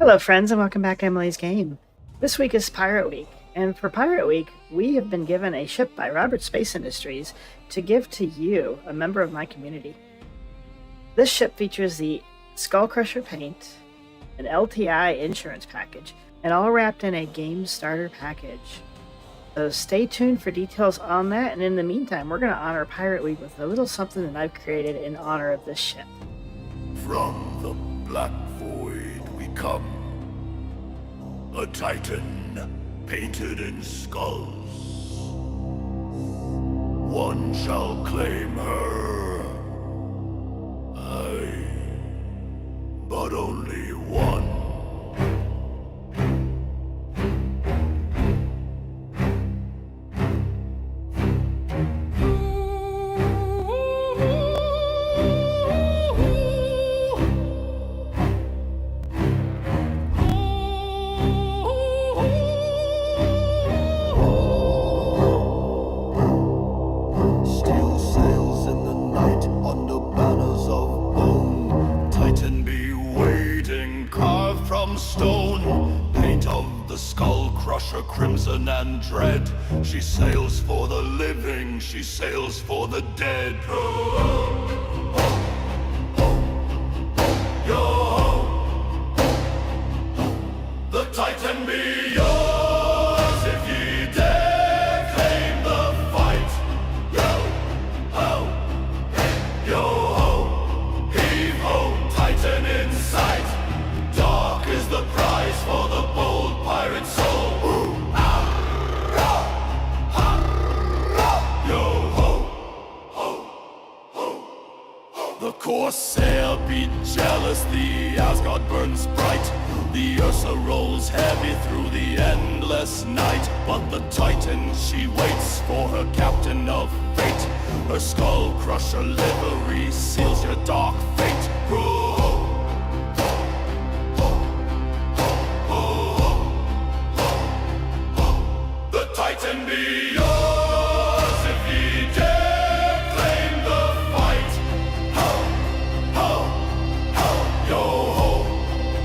Hello friends and welcome back to Emily's Game. This week is Pirate Week, and for Pirate Week, we have been given a ship by Robert Space Industries to give to you, a member of my community. This ship features the Skullcrusher paint, an LTI insurance package, and all wrapped in a game starter package. So stay tuned for details on that, and in the meantime, we're going to honor Pirate Week with a little something that I've created in honor of this ship. From the Black Void we come, a Titan painted in skulls. One shall claim her, but only one. Stone, paint of the Skullcrusher, crimson and dread. She sails for the living, she sails for the dead. The Titan be yours if ye dare claim the fight. Yo-ho, heave ho, Titan in sight. Dark is the prize for the bold pirate soul. The Corsair be jealous, the Asgard burns bright. The Ursa rolls heavy through the endless night. But the Titan, she waits for her captain of fate. Her Skullcrusher livery seals your dark fate. The Titan be yours if ye dare claim the fight. Yo-ho,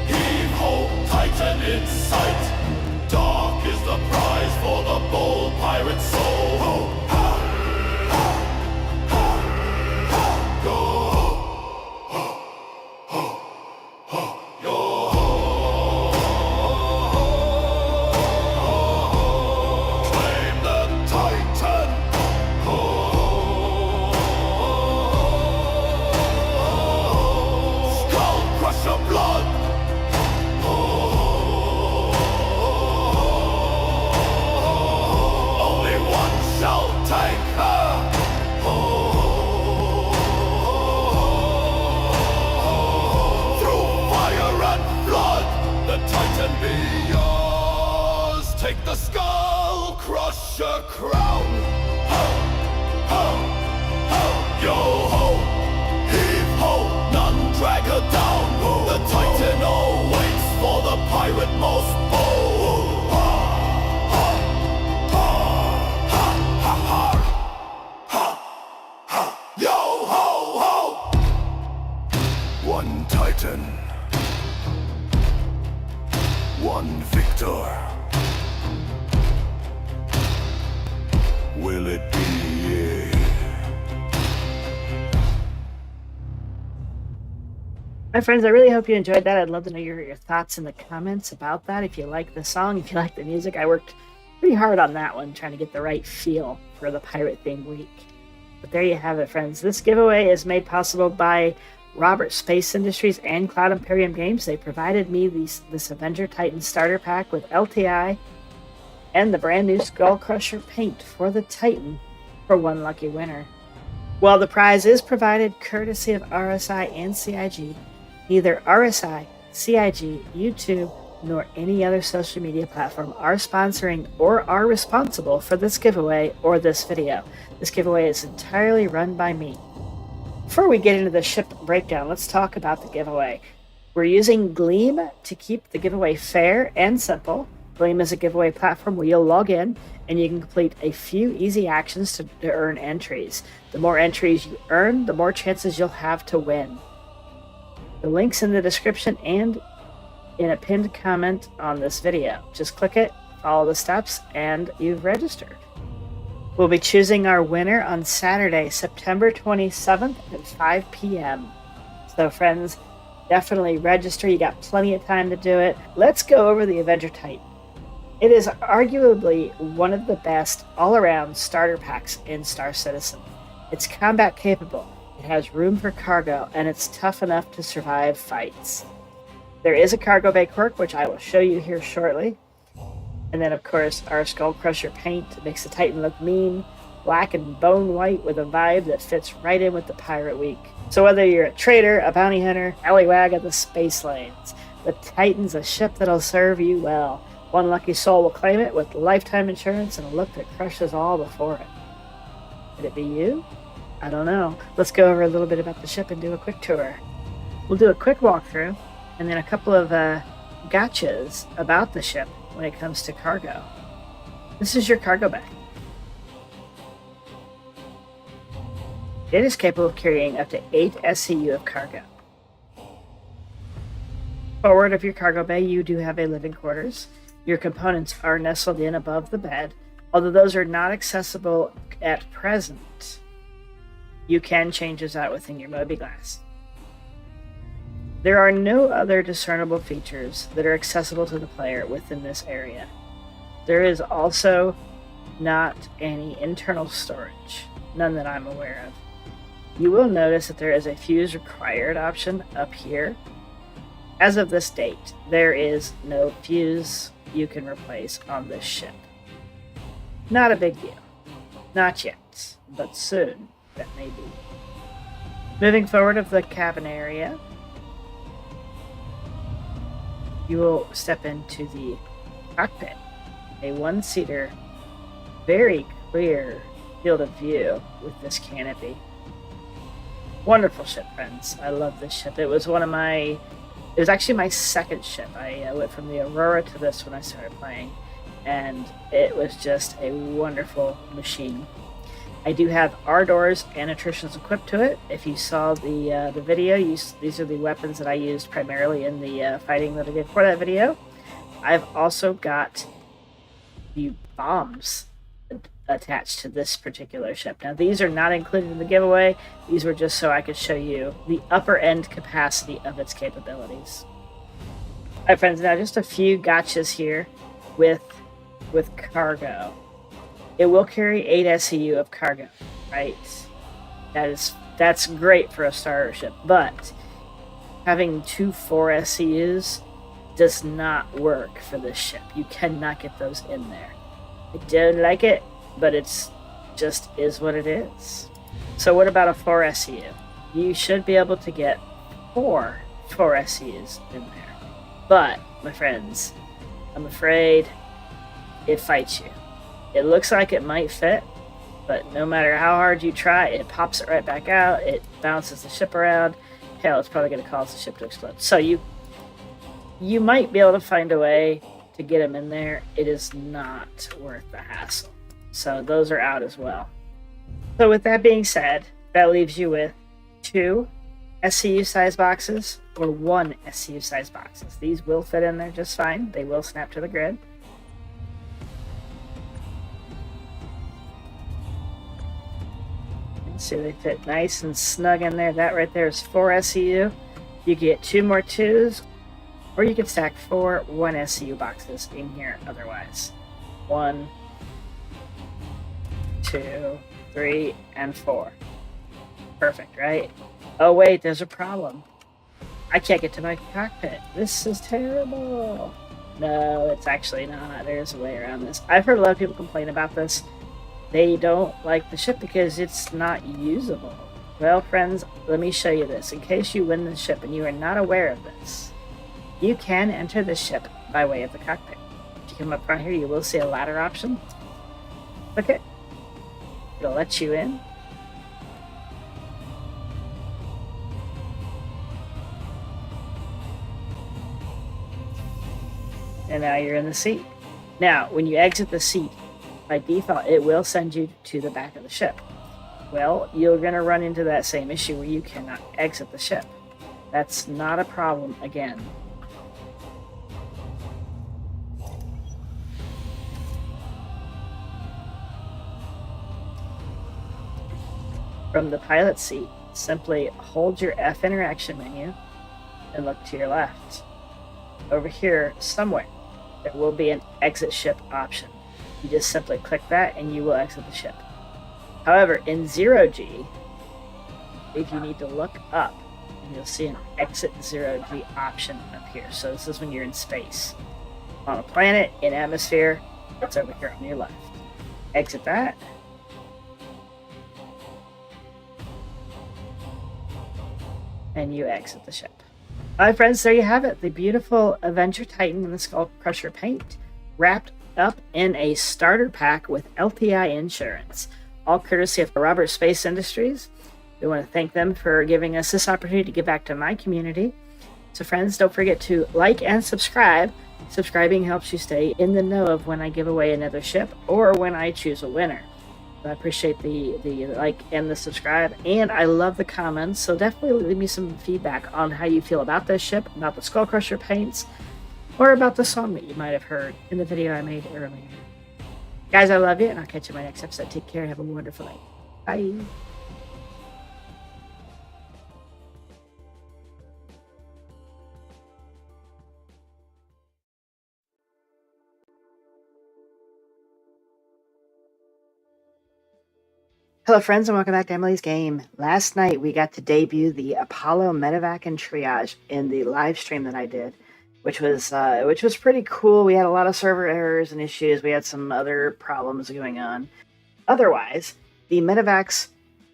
heave-ho, Titan in sight. Dark is the prize for the bold pirate soul. Take the Skullcrusher crown. Yo-ho, heave-ho, none drag her down. The Titan awaits for the pirate most bold. Yo-ho-ho, one Titan, one victor. Will it be? My friends, I really hope you enjoyed that. I'd love to know your thoughts in the comments about that. If you like the song, if you like the music, I worked pretty hard on that one, trying to get the right feel for the pirate themed week. But there you have it, friends. This giveaway is made possible by Robert Space Industries and Cloud Imperium Games. They provided me this Avenger Titan starter pack with LTI and the brand new Skullcrusher paint for the Titan for one lucky winner. While the prize is provided courtesy of RSI and CIG, neither RSI, CIG, YouTube, nor any other social media platform are sponsoring or are responsible for this giveaway or this video. This giveaway is entirely run by me. Before we get into the ship breakdown, let's talk about the giveaway. We're using Gleam to keep the giveaway fair and simple. Gleam is a giveaway platform where you'll log in and you can complete a few easy actions to earn entries. The more entries you earn, the more chances you'll have to win. The link's in the description and in a pinned comment on this video. Just click it, follow the steps, and you've registered. We'll be choosing our winner on Saturday, September 27th at 5 p.m. So friends, definitely register. You got plenty of time to do it. Let's go over the Avenger Titan. It is arguably one of the best all-around starter packs in Star Citizen. It's combat capable, it has room for cargo, and it's tough enough to survive fights. There is a cargo bay quirk, which I will show you here shortly. And then, of course, our Skull Crusher paint makes the Titan look mean, black and bone white with a vibe that fits right in with the Pirate Week. So whether you're a trader, a bounty hunter, allywag of the space lanes, the Titan's a ship that'll serve you well. One lucky soul will claim it with lifetime insurance and a look that crushes all before it. Could it be you? I don't know. Let's go over a little bit about the ship and do a quick tour. We'll do a quick walkthrough and then a couple of gotchas about the ship when it comes to cargo. This is your cargo bay. It is capable of carrying up to 8 SCU of cargo. Forward of your cargo bay, you do have a living quarters. Your components are nestled in above the bed, although those are not accessible at present. You can change those out within your Moby glass. There are no other discernible features that are accessible to the player within this area. There is also not any internal storage, none that I'm aware of. You will notice that there is a fuse required option up here. As of this date, there is no fuse you can replace on this ship. Not a big deal. Not yet, but soon that may be. Moving forward of the cabin area, you will step into the cockpit, a one-seater, very clear field of view with this canopy. Wonderful ship, friends. I love this ship. It was actually my second ship. I went from the Aurora to this when I started playing, and it was just a wonderful machine. I do have R doors and attritions equipped to it. If you saw the video, these are the weapons that I used primarily in the fighting that I did for that video. I've also got the bombs attached to this particular ship. Now, these are not included in the giveaway. These were just so I could show you the upper end capacity of its capabilities. All right, friends, now just a few gotchas here with cargo. It will carry 8 SCU of cargo, right? That's great for a starter ship, but having 2 4 SCUs does not work for this ship. You cannot get those in there. I don't like it, but it's just is what it is. So what about a 4 SCU? You should be able to get 4 SCUs in there. But, my friends, I'm afraid it fights you. It looks like it might fit, but no matter how hard you try, it pops it right back out, it bounces the ship around. Hell, it's probably going to cause the ship to explode. So you might be able to find a way to get them in there. It is not worth the hassle. So those are out as well. So with that being said, that leaves you with 2 SCU size boxes or 1 SCU size boxes. These will fit in there just fine. They will snap to the grid. So they fit nice and snug in there. That right there is 4 SCU. You get 2 more 2s, or you can stack 4 1 SCU boxes in here otherwise. 1, 2, 3, and 4. Perfect, right? Oh wait, there's a problem. I can't get to my cockpit. This is terrible. No, it's actually not. There's a way around this. I've heard a lot of people complain about this. They don't like the ship because it's not usable. Well, friends, let me show you this. In case you win the ship and you are not aware of this, you can enter the ship by way of the cockpit. If you come up front here, you will see a ladder option. Click it. It'll let you in. And now you're in the seat. Now, when you exit the seat, by default, it will send you to the back of the ship. Well, you're going to run into that same issue where you cannot exit the ship. That's not a problem again. From the pilot seat, simply hold your F interaction menu and look to your left. Over here, somewhere, there will be an exit ship option. You just simply click that and you will exit the ship. However, in 0G, if you need to look up, you'll see an exit 0G option up here. So this is when you're in space. On a planet, in atmosphere, it's over here on your left. Exit that. And you exit the ship. All right, friends, there you have it. The beautiful Avenger Titan in the Skull Crusher paint, wrapped up in a starter pack with LTI insurance. All courtesy of Robert Space Industries. We want to thank them for giving us this opportunity to give back to my community. So friends, don't forget to like and subscribe. Subscribing helps you stay in the know of when I give away another ship or when I choose a winner. I appreciate the like and the subscribe, and I love the comments, so definitely leave me some feedback on how you feel about this ship, about the Skull Crusher paints, or about the song that you might have heard in the video I made earlier. Guys, I love you, and I'll catch you in my next episode. Take care. Have a wonderful night. Bye. Hello friends and welcome back to Emily's Game. Last night we got to debut the Apollo Medevac and Triage in the live stream that I did, which was pretty cool. We had a lot of server errors and issues. We had some other problems going on. Otherwise, the Medevacs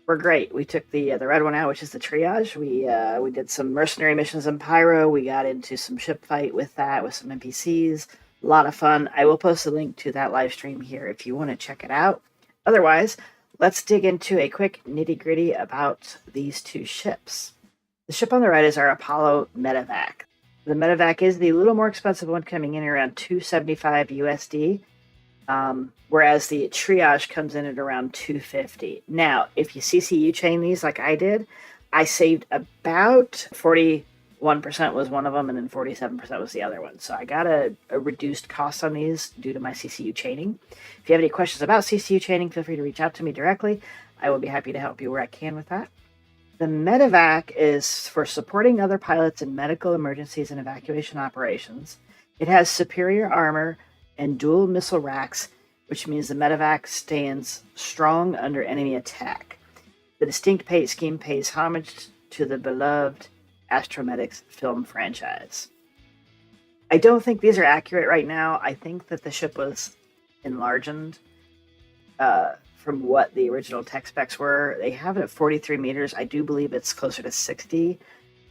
were great. We took the red one out, which is the Triage. We did some mercenary missions in Pyro. We got into some ship fight with that, with some NPCs. A lot of fun. I will post a link to that live stream here if you want to check it out. Otherwise, let's dig into a quick nitty-gritty about these two ships. The ship on the right is our Apollo Medevac. The Medevac is the little more expensive one, coming in around $275 USD, whereas the Triage comes in at around $250. Now, if you CCU chain these like I did, I saved about 41% was one of them, and then 47% was the other one. So I got a reduced cost on these due to my CCU chaining. If you have any questions about CCU chaining, feel free to reach out to me directly. I will be happy to help you where I can with that. The Medevac is for supporting other pilots in medical emergencies and evacuation operations. It has superior armor and dual missile racks, which means the Medevac stands strong under enemy attack. The distinct paint scheme pays homage to the beloved Astromedics film franchise. I don't think these are accurate right now. I think that the ship was enlarged from what the original tech specs were. They have it at 43 meters. I do believe it's closer to 60.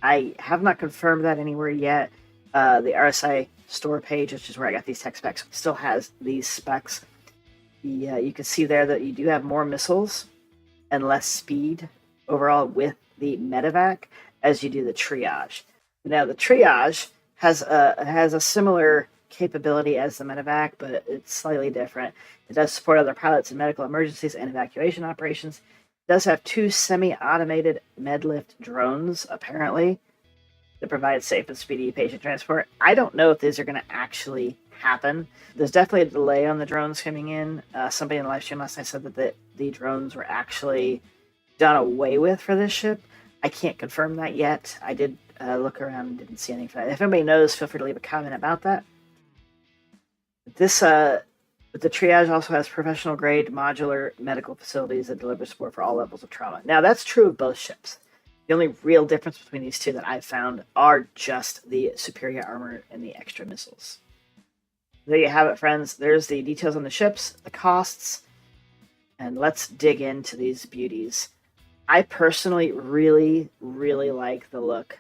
I have not confirmed that anywhere yet. The RSI store page, which is where I got these tech specs, still has these specs. You can see there that you do have more missiles and less speed overall with the Medevac as you do the Triage. Now, the Triage has a similar capability as the Medevac, but it's slightly different. It does support other pilots in medical emergencies and evacuation operations. It does have 2 semi-automated medlift drones, apparently, that provide safe and speedy patient transport. I don't know if these are going to actually happen. There's definitely a delay on the drones coming in. Somebody in the live stream last night said that the drones were actually done away with for this ship. I can't confirm that yet. I did look around and didn't see anything for that. If anybody knows, feel free to leave a comment about that. The Triage also has professional-grade modular medical facilities that deliver support for all levels of trauma. Now, that's true of both ships. The only real difference between these two that I've found are just the superior armor and the extra missiles. There you have it, friends. There's the details on the ships, the costs, and let's dig into these beauties. I personally really, really like the look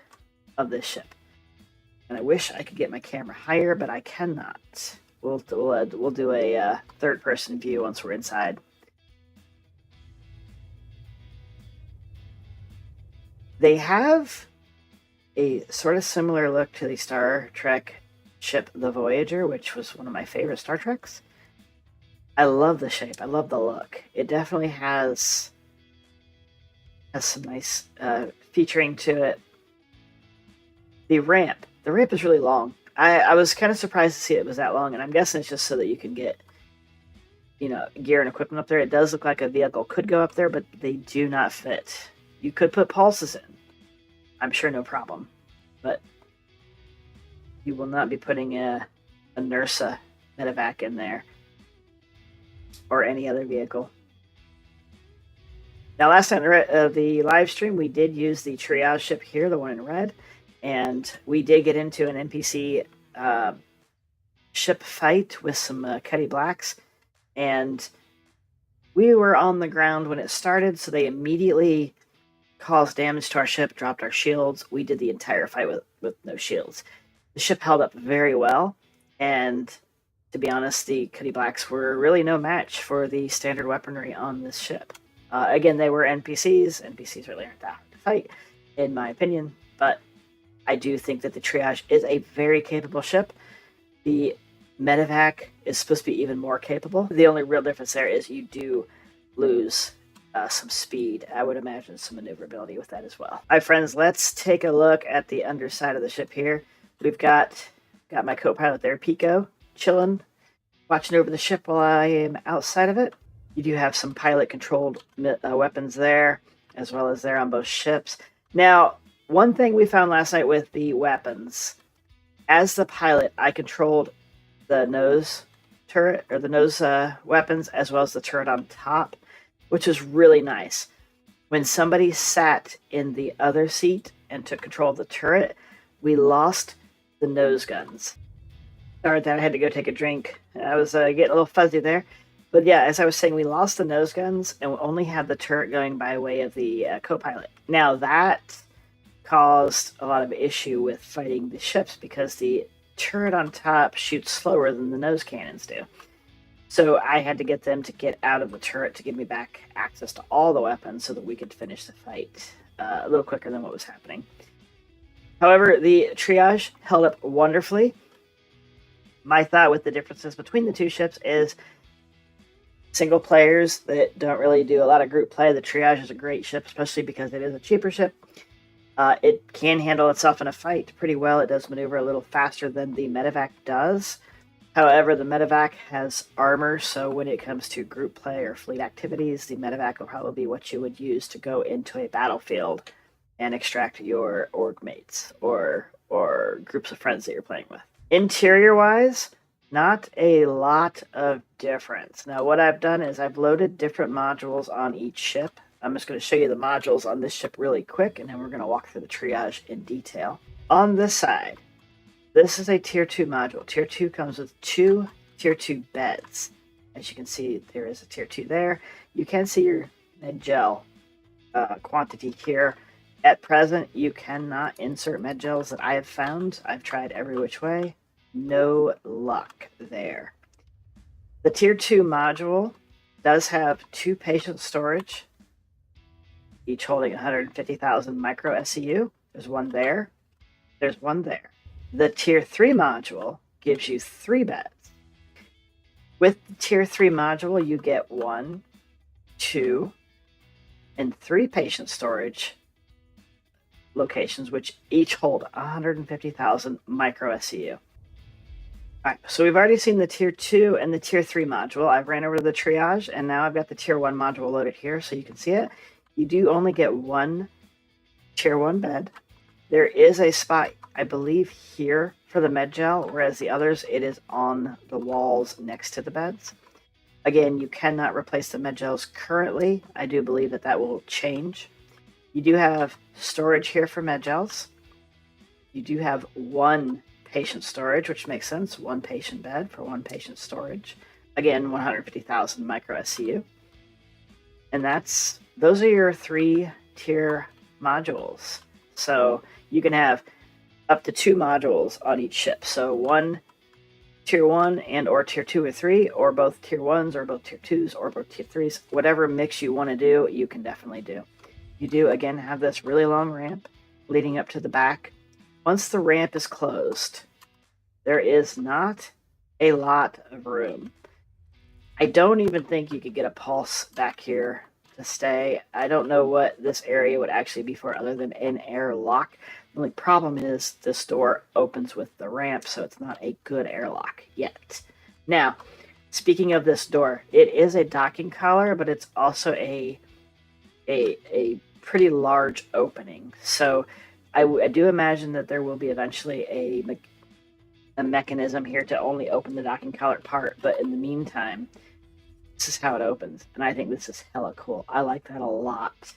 of this ship. And I wish I could get my camera higher, but I cannot. We'll do a third-person view once we're inside. They have a sort of similar look to the Star Trek ship, the Voyager, which was one of my favorite Star Treks. I love the shape. I love the look. It definitely has some nice featuring to it. The ramp is really long. I was kind of surprised to see it was that long, and I'm guessing it's just so that you can get gear and equipment up there. It does look like a vehicle could go up there, but they do not fit. You could put pulses in. I'm sure no problem. But you will not be putting a NERSA medevac in there. Or any other vehicle. Now, last time the live stream, we did use the triage ship here, the one in red. And we did get into an NPC ship fight with some Cuddy Blacks. And we were on the ground when it started, so they immediately caused damage to our ship, dropped our shields. We did the entire fight with no shields. The ship held up very well, and to be honest, the Cuddy Blacks were really no match for the standard weaponry on this ship. Again, they were NPCs. NPCs really aren't that hard to fight, in my opinion, but I do think that the triage is a very capable ship. The medevac is supposed to be even more capable. The only real difference there is you do lose some speed. I would imagine some maneuverability with that as well. All right, friends, let's take a look at the underside of the ship here. We've got my co-pilot there, Pico, chilling, watching over the ship while I am outside of it. You do have some pilot-controlled weapons there, as well as there on both ships. Now, one thing we found last night with the weapons, as the pilot, I controlled the nose turret, or the nose weapons, as well as the turret on top, which is really nice. When somebody sat in the other seat and took control of the turret, we lost the nose guns. Sorry that I had to go take a drink. I was getting a little fuzzy there. But yeah, as I was saying, we lost the nose guns and we only had the turret going by way of the co-pilot. Now that caused a lot of issue with fighting the ships because the turret on top shoots slower than the nose cannons do. So I had to get them to get out of the turret to give me back access to all the weapons so that we could finish the fight a little quicker than what was happening. However, the triage held up wonderfully. My thought with the differences between the two ships is single players that don't really do a lot of group play. The triage is a great ship, especially because it is a cheaper ship. It can handle itself in a fight pretty well. It does maneuver a little faster than the medevac does. However, the medevac has armor, so when it comes to group play or fleet activities, the medevac will probably be what you would use to go into a battlefield and extract your org mates or groups of friends that you're playing with. Interior-wise, not a lot of difference. Now, what I've done is I've loaded different modules on each ship. I'm just going to show you the modules on this ship really quick, and then we're going to walk through the triage in detail. On this side, this is a Tier 2 module. Tier 2 comes with 2 Tier 2 beds. As you can see, there is a Tier 2 there. You can see your med gel quantity here. At present, you cannot insert med gels that I have found. I've tried every which way. No luck there. The Tier 2 module does have 2 patient storage, each holding 150,000 micro SEU. There's one there. There's one there. The Tier 3 module gives you 3 beds. With the Tier 3 module, you get 1, 2, and 3 patient storage locations, which each hold 150,000 micro SEU. Alright, so we've already seen the Tier 2 and the Tier 3 module. I've ran over to the triage, and now I've got the Tier 1 module loaded here, so you can see it. You do only get 1 Tier 1 bed. There is a spot, I believe, here for the med gel, whereas the others, it is on the walls next to the beds. Again, you cannot replace the med gels currently. I do believe that that will change. You do have storage here for med gels. You do have 1 patient storage, which makes sense. 1 patient bed for 1 patient storage. Again, 150,000 micro SCU. And those are your 3 tier modules. So you can have up to 2 modules on each ship. So 1 Tier 1 and or Tier 2 or 3, or both Tier 1s or both Tier 2s or both Tier 3s. Whatever mix you want to do, you can definitely do. You do, again, have this really long ramp leading up to the back. Once the ramp is closed, there is not a lot of room. I don't even think you could get a pulse back here to stay. I don't know what this area would actually be for other than an airlock. The only problem is this door opens with the ramp, so it's not a good airlock yet. Now, Speaking of this door, it is a docking collar, but it's also a pretty large opening. So I do imagine that there will be eventually a mechanism here to only open the docking collar part, but in the meantime, this is how it opens, and I think this is hella cool. I like that a lot.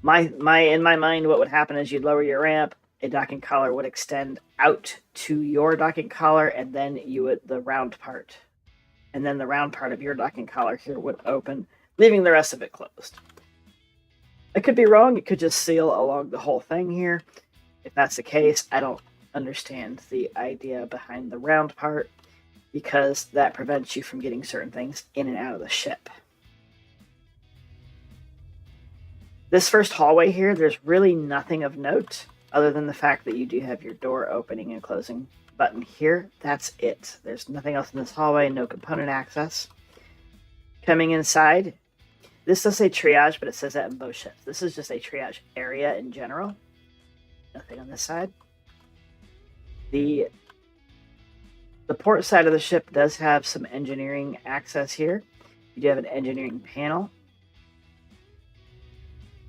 In my mind, what would happen is you'd lower your ramp, a docking collar would extend out to your docking collar, and then the round part, and then the round part of your docking collar here would open, leaving the rest of it closed. I could be wrong. It could just seal along the whole thing here. If that's the case, I don't understand the idea behind the round part, because that prevents you from getting certain things in and out of the ship. This first hallway here, there's really nothing of note other than the fact that you do have your door opening and closing button here. That's it. There's nothing else in this hallway, no component access. Coming inside, this does say triage, but it says that in both ships. This is just a triage area in general. Nothing on this side. The port side of the ship does have some engineering access here. You do have an engineering panel.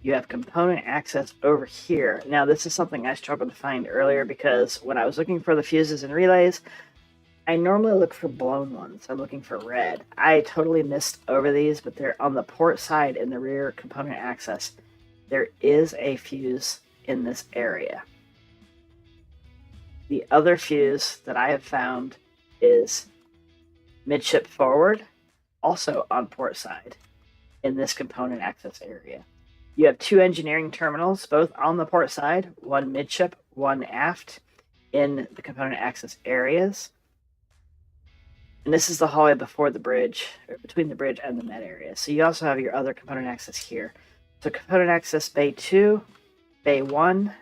You have component access over here. Now, this is something I struggled to find earlier because when I was looking for the fuses and relays, I normally look for blown ones. I'm looking for red. I totally missed over these, but they're on the port side in the rear component access. There is a fuse in this area. The other fuse that I have found is midship forward, also on port side in this component access area. You have two engineering terminals, both on the port side, one midship, one aft, in the component access areas. And this is the hallway before the bridge, or between the bridge and the med area. So you also have your other component access here. So component access bay 2, bay 1.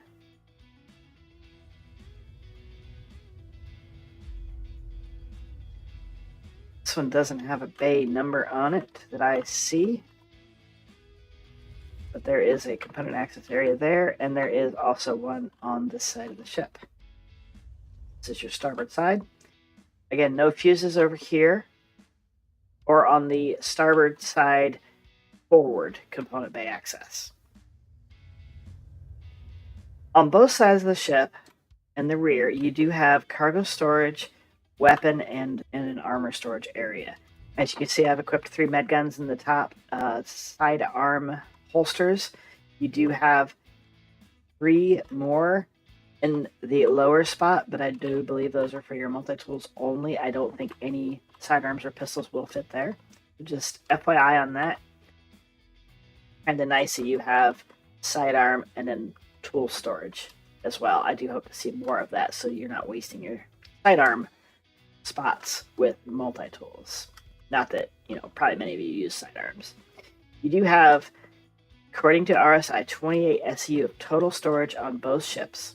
This one doesn't have a bay number on it that I see. But there is a component access area there, and there is also one on this side of the ship. This is your starboard side. Again, no fuses over here or on the starboard side forward component bay access. On both sides of the ship and the rear, you do have cargo storage, weapon, and an armor storage area. As you can see, I've equipped 3 med guns in the top sidearm holsters. You do have 3 more in the lower spot, but I do believe those are for your multi-tools only. I don't think any sidearms or pistols will fit there. Just FYI on that. And then nice that you have sidearm and then tool storage as well. I do hope to see more of that so you're not wasting your sidearm spots with multi-tools. Not that, probably many of you use sidearms. You do have, according to RSI, 28 SEU of total storage on both ships.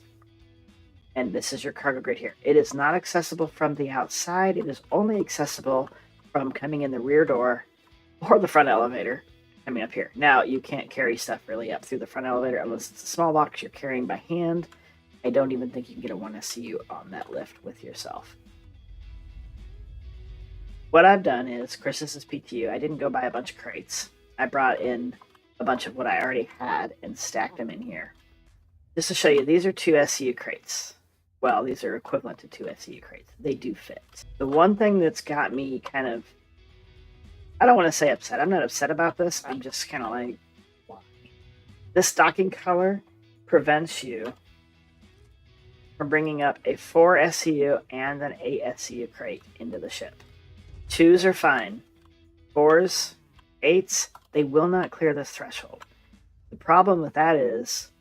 And this is your cargo grid here. It is not accessible from the outside. It is only accessible from coming in the rear door or the front elevator coming up here. Now, you can't carry stuff really up through the front elevator unless it's a small box you're carrying by hand. I don't even think you can get a 1 SEU on that lift with yourself. What I've done is, Chris, this is PTU. I didn't go buy a bunch of crates. I brought in a bunch of what I already had and stacked them in here. Just to show you, these are 2 SEU crates. Well, these are equivalent to 2 SEU crates. They do fit. The one thing that's got me kind of, I don't want to say upset. I'm not upset about this. I'm just kind of like, why? This docking color prevents you from bringing up a 4 SEU and an 8 SEU crate into the ship. 2s are fine. 4s, 8s, they will not clear this threshold. The problem with that is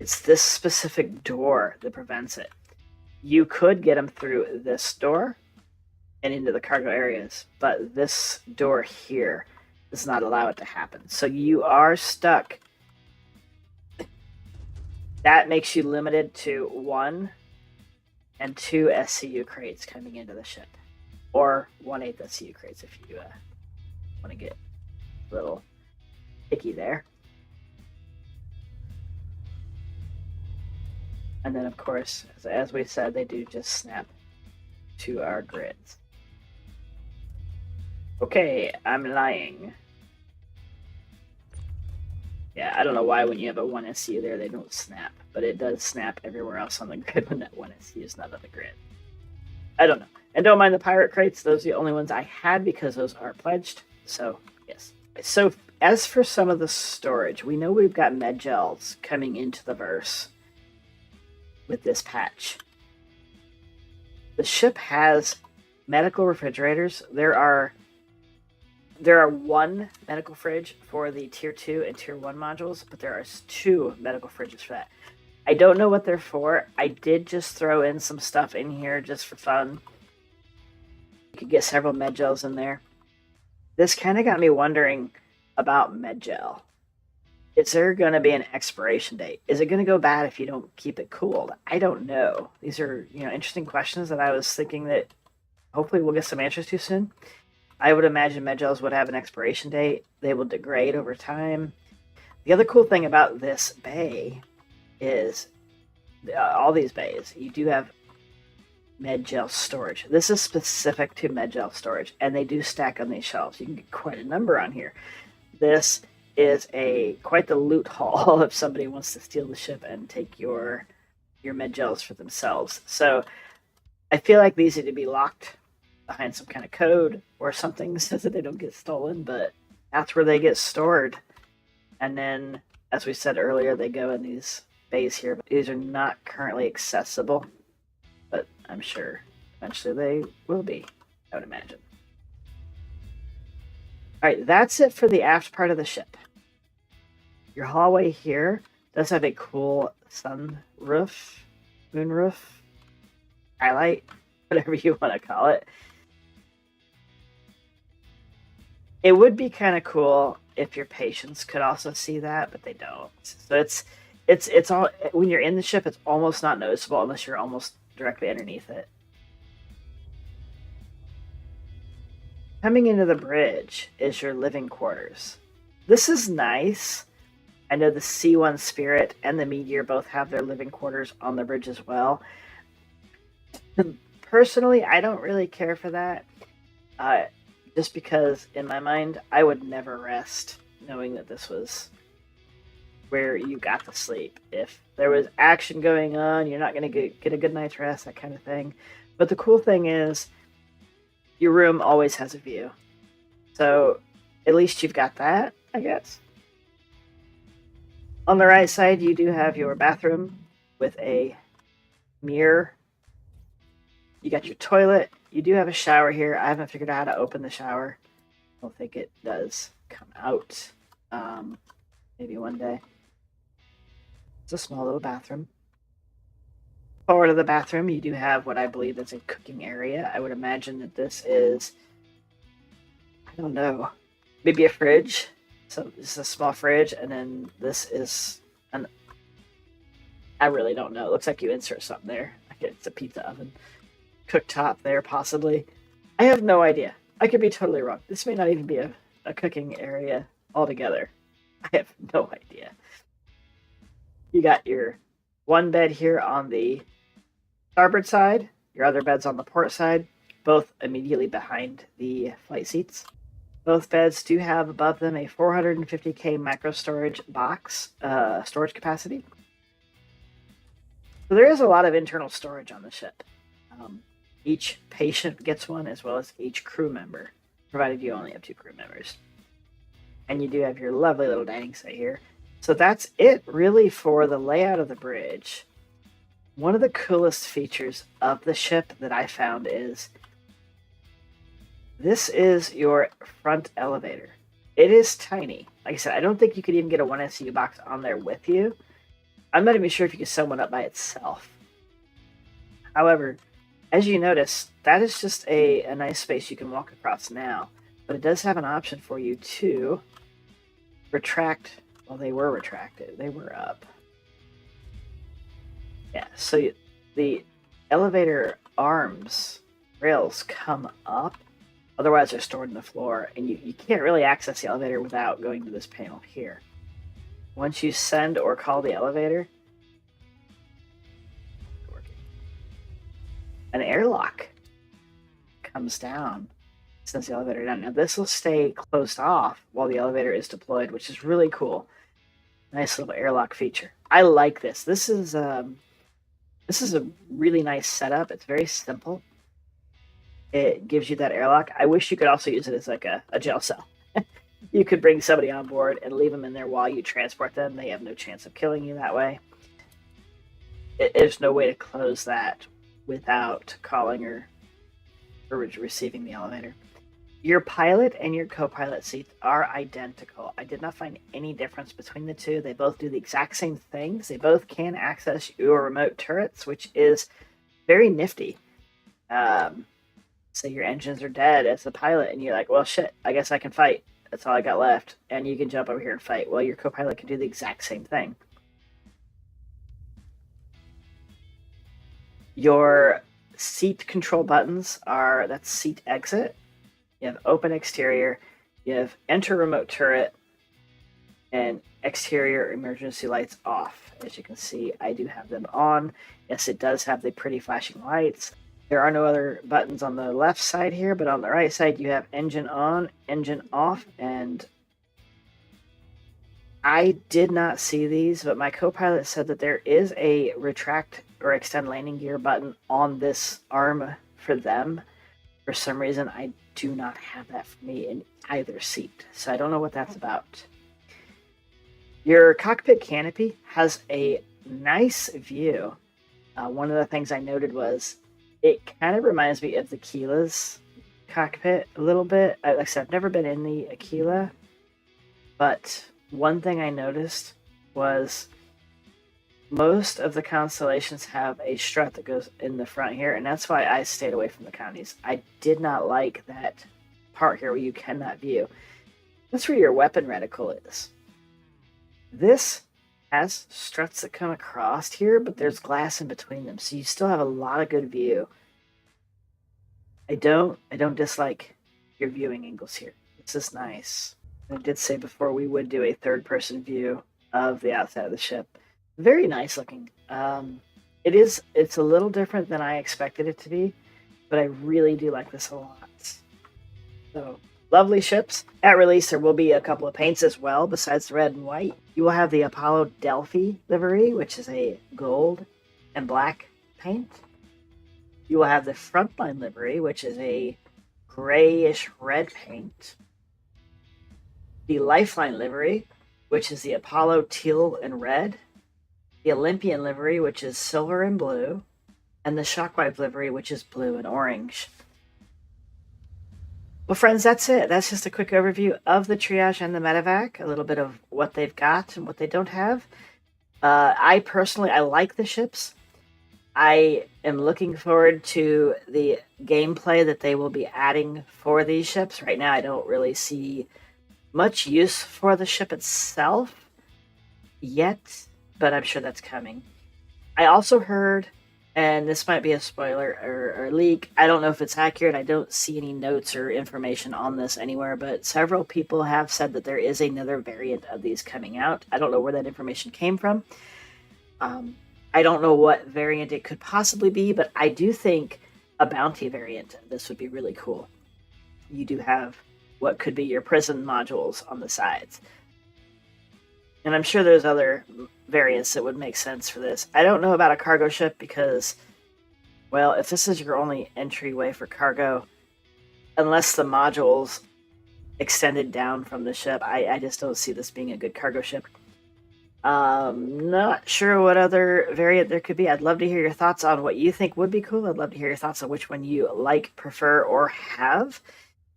it's this specific door that prevents it. You could get them through this door and into the cargo areas, but this door here does not allow it to happen. So you are stuck. That makes you limited to 1 and 2 SCU crates coming into the ship. Or 1/8 SCU crates if you want to get a little picky there. And then, of course, as we said, they do just snap to our grids. Okay, I'm lying. Yeah, I don't know why when you have a 1 SU there, they don't snap, but it does snap everywhere else on the grid when that 1 SU is not on the grid. I don't know. And don't mind the pirate crates. Those are the only ones I had because those are pledged. So, yes. So, as for some of the storage, we know we've got med gels coming into the verse with this patch. The ship has medical refrigerators. There are 1 medical fridge for the tier 2 and tier 1 modules, but there are 2 medical fridges for that. I don't know what they're for. I did just throw in some stuff in here just for fun. You could get several med gels in there. This kind of got me wondering about med gel. Is there going to be an expiration date? Is it going to go bad if you don't keep it cooled? I don't know. These are, interesting questions that I was thinking that hopefully we'll get some answers to soon. I would imagine med gels would have an expiration date. They will degrade over time. The other cool thing about this bay is all these bays, you do have med gel storage. This is specific to med gel storage, and they do stack on these shelves. You can get quite a number on here. This is quite the loot haul if somebody wants to steal the ship and take your med gels for themselves. So I feel like these need to be locked behind some kind of code or something so that they don't get stolen, but that's where they get stored. And then, as we said earlier, they go in these bays here. These are not currently accessible, but I'm sure eventually they will be, I would imagine. Alright, that's it for the aft part of the ship. Your hallway here does have a cool sunroof, moonroof, skylight, whatever you want to call it. It would be kind of cool if your patients could also see that, but they don't. So it's all, when you're in the ship, it's almost not noticeable unless you're almost directly underneath it. Coming into the bridge is your living quarters. This is nice. I know the C1 Spirit and the Meteor both have their living quarters on the bridge as well. Personally, I don't really care for that. Just because, in my mind, I would never rest knowing that this was where you got to sleep. If there was action going on, you're not going to get a good night's rest, that kind of thing. But the cool thing is, your room always has a view. So, at least you've got that, I guess. On the right side, you do have your bathroom with a mirror. You got your toilet. You do have a shower here. I haven't figured out how to open the shower. I don't think it does come out. Maybe one day. It's a small little bathroom. Forward of the bathroom, you do have what I believe is a cooking area. I would imagine that this is, I don't know, maybe a fridge. So this is a small fridge, and then this is I really don't know. It looks like you insert something there. It's a pizza oven. Cooktop there, possibly. I have no idea. I could be totally wrong. This may not even be a cooking area altogether. I have no idea. You got your one bed here on the starboard side, your other bed's on the port side, both immediately behind the flight seats. Both beds do have above them a 450k micro storage box storage capacity. So there is a lot of internal storage on the ship. Each patient gets one, as well as each crew member, provided you only have 2 crew members. And you do have your lovely little dining set here. So that's it, really, for the layout of the bridge. One of the coolest features of the ship that I found is this is your front elevator. It is tiny. Like I said, I don't think you could even get a 1SU box on there with you. I'm not even sure if you could send one up by itself. However, as you notice, that is just a nice space you can walk across now. But it does have an option for you to retract. Well, they were retracted. They were up. Yeah, so the elevator arms, rails come up. Otherwise, they're stored in the floor. And you can't really access the elevator without going to this panel here. Once you send or call the elevator, an airlock comes down, sends the elevator down. Now this will stay closed off while the elevator is deployed, which is really cool. Nice little airlock feature. I like this. This is a really nice setup. It's very simple. It gives you that airlock. I wish you could also use it as like a jail cell. You could bring somebody on board and leave them in there while you transport them. They have no chance of killing you that way. There's no way to close that without calling or receiving the elevator. Your pilot and your co-pilot seats are identical. I did not find any difference between the two. They both do the exact same things. They both can access your remote turrets, which is very nifty. Say your engines are dead as the pilot, and you're like, well, shit, I guess I can fight. That's all I got left. And you can jump over here and fight. Well, your co-pilot can do the exact same thing. Your seat control buttons are, that's seat exit. You have open exterior. You have enter remote turret and exterior emergency lights off. As you can see, I do have them on. Yes, it does have the pretty flashing lights. There are no other buttons on the left side here, but on the right side you have engine on, engine off, and I did not see these, but my co-pilot said that there is a retract or extend landing gear button on this arm for them. For some reason, I do not have that for me in either seat, so I don't know what that's about. Your cockpit canopy has a nice view. One of the things I noted was it kind of reminds me of the Aquila's cockpit a little bit. Like I said, I've never been in the Aquila, but one thing I noticed was most of the constellations have a strut that goes in the front here, and that's why I stayed away from the Connies. I did not like that part here where you cannot view. That's where your weapon reticle is. This has struts that come across here, but there's glass in between them, so you still have a lot of good view. I don't dislike your viewing angles here. This is nice. I did say before we would do a third-person view of the outside of the ship. Very nice looking. It's a little different than I expected it to be, but I really do like this a lot. So, lovely ships. At release, there will be a couple of paints as well, besides the red and white. You will have the Apollo Delphi livery, which is a gold and black paint. You will have the Frontline livery, which is a grayish red paint. The Lifeline livery, which is the Apollo teal and red. The Olympian livery, which is silver and blue. And the Shockwave livery, which is blue and orange. Well, friends, that's it. That's just a quick overview of the Triage and the Medevac, a little bit of what they've got and what they don't have. I like the ships. I am looking forward to the gameplay that they will be adding for these ships. Right now, I don't really see much use for the ship itself yet, but I'm sure that's coming. I also heard, and this might be a spoiler or leak, I don't know if it's accurate, I don't see any notes or information on this anywhere, but several people have said that there is another variant of these coming out. I don't know where that information came from. I don't know what variant it could possibly be, but I do think a bounty variant of this would be really cool. You do have what could be your prison modules on the sides. And I'm sure there's other variants that would make sense for this. I don't know about a cargo ship because, well, if this is your only entryway for cargo, unless the modules extended down from the ship, I just don't see this being a good cargo ship. Not sure what other variant there could be. I'd love to hear your thoughts on what you think would be cool. I'd love to hear your thoughts on which one you like, prefer, or have.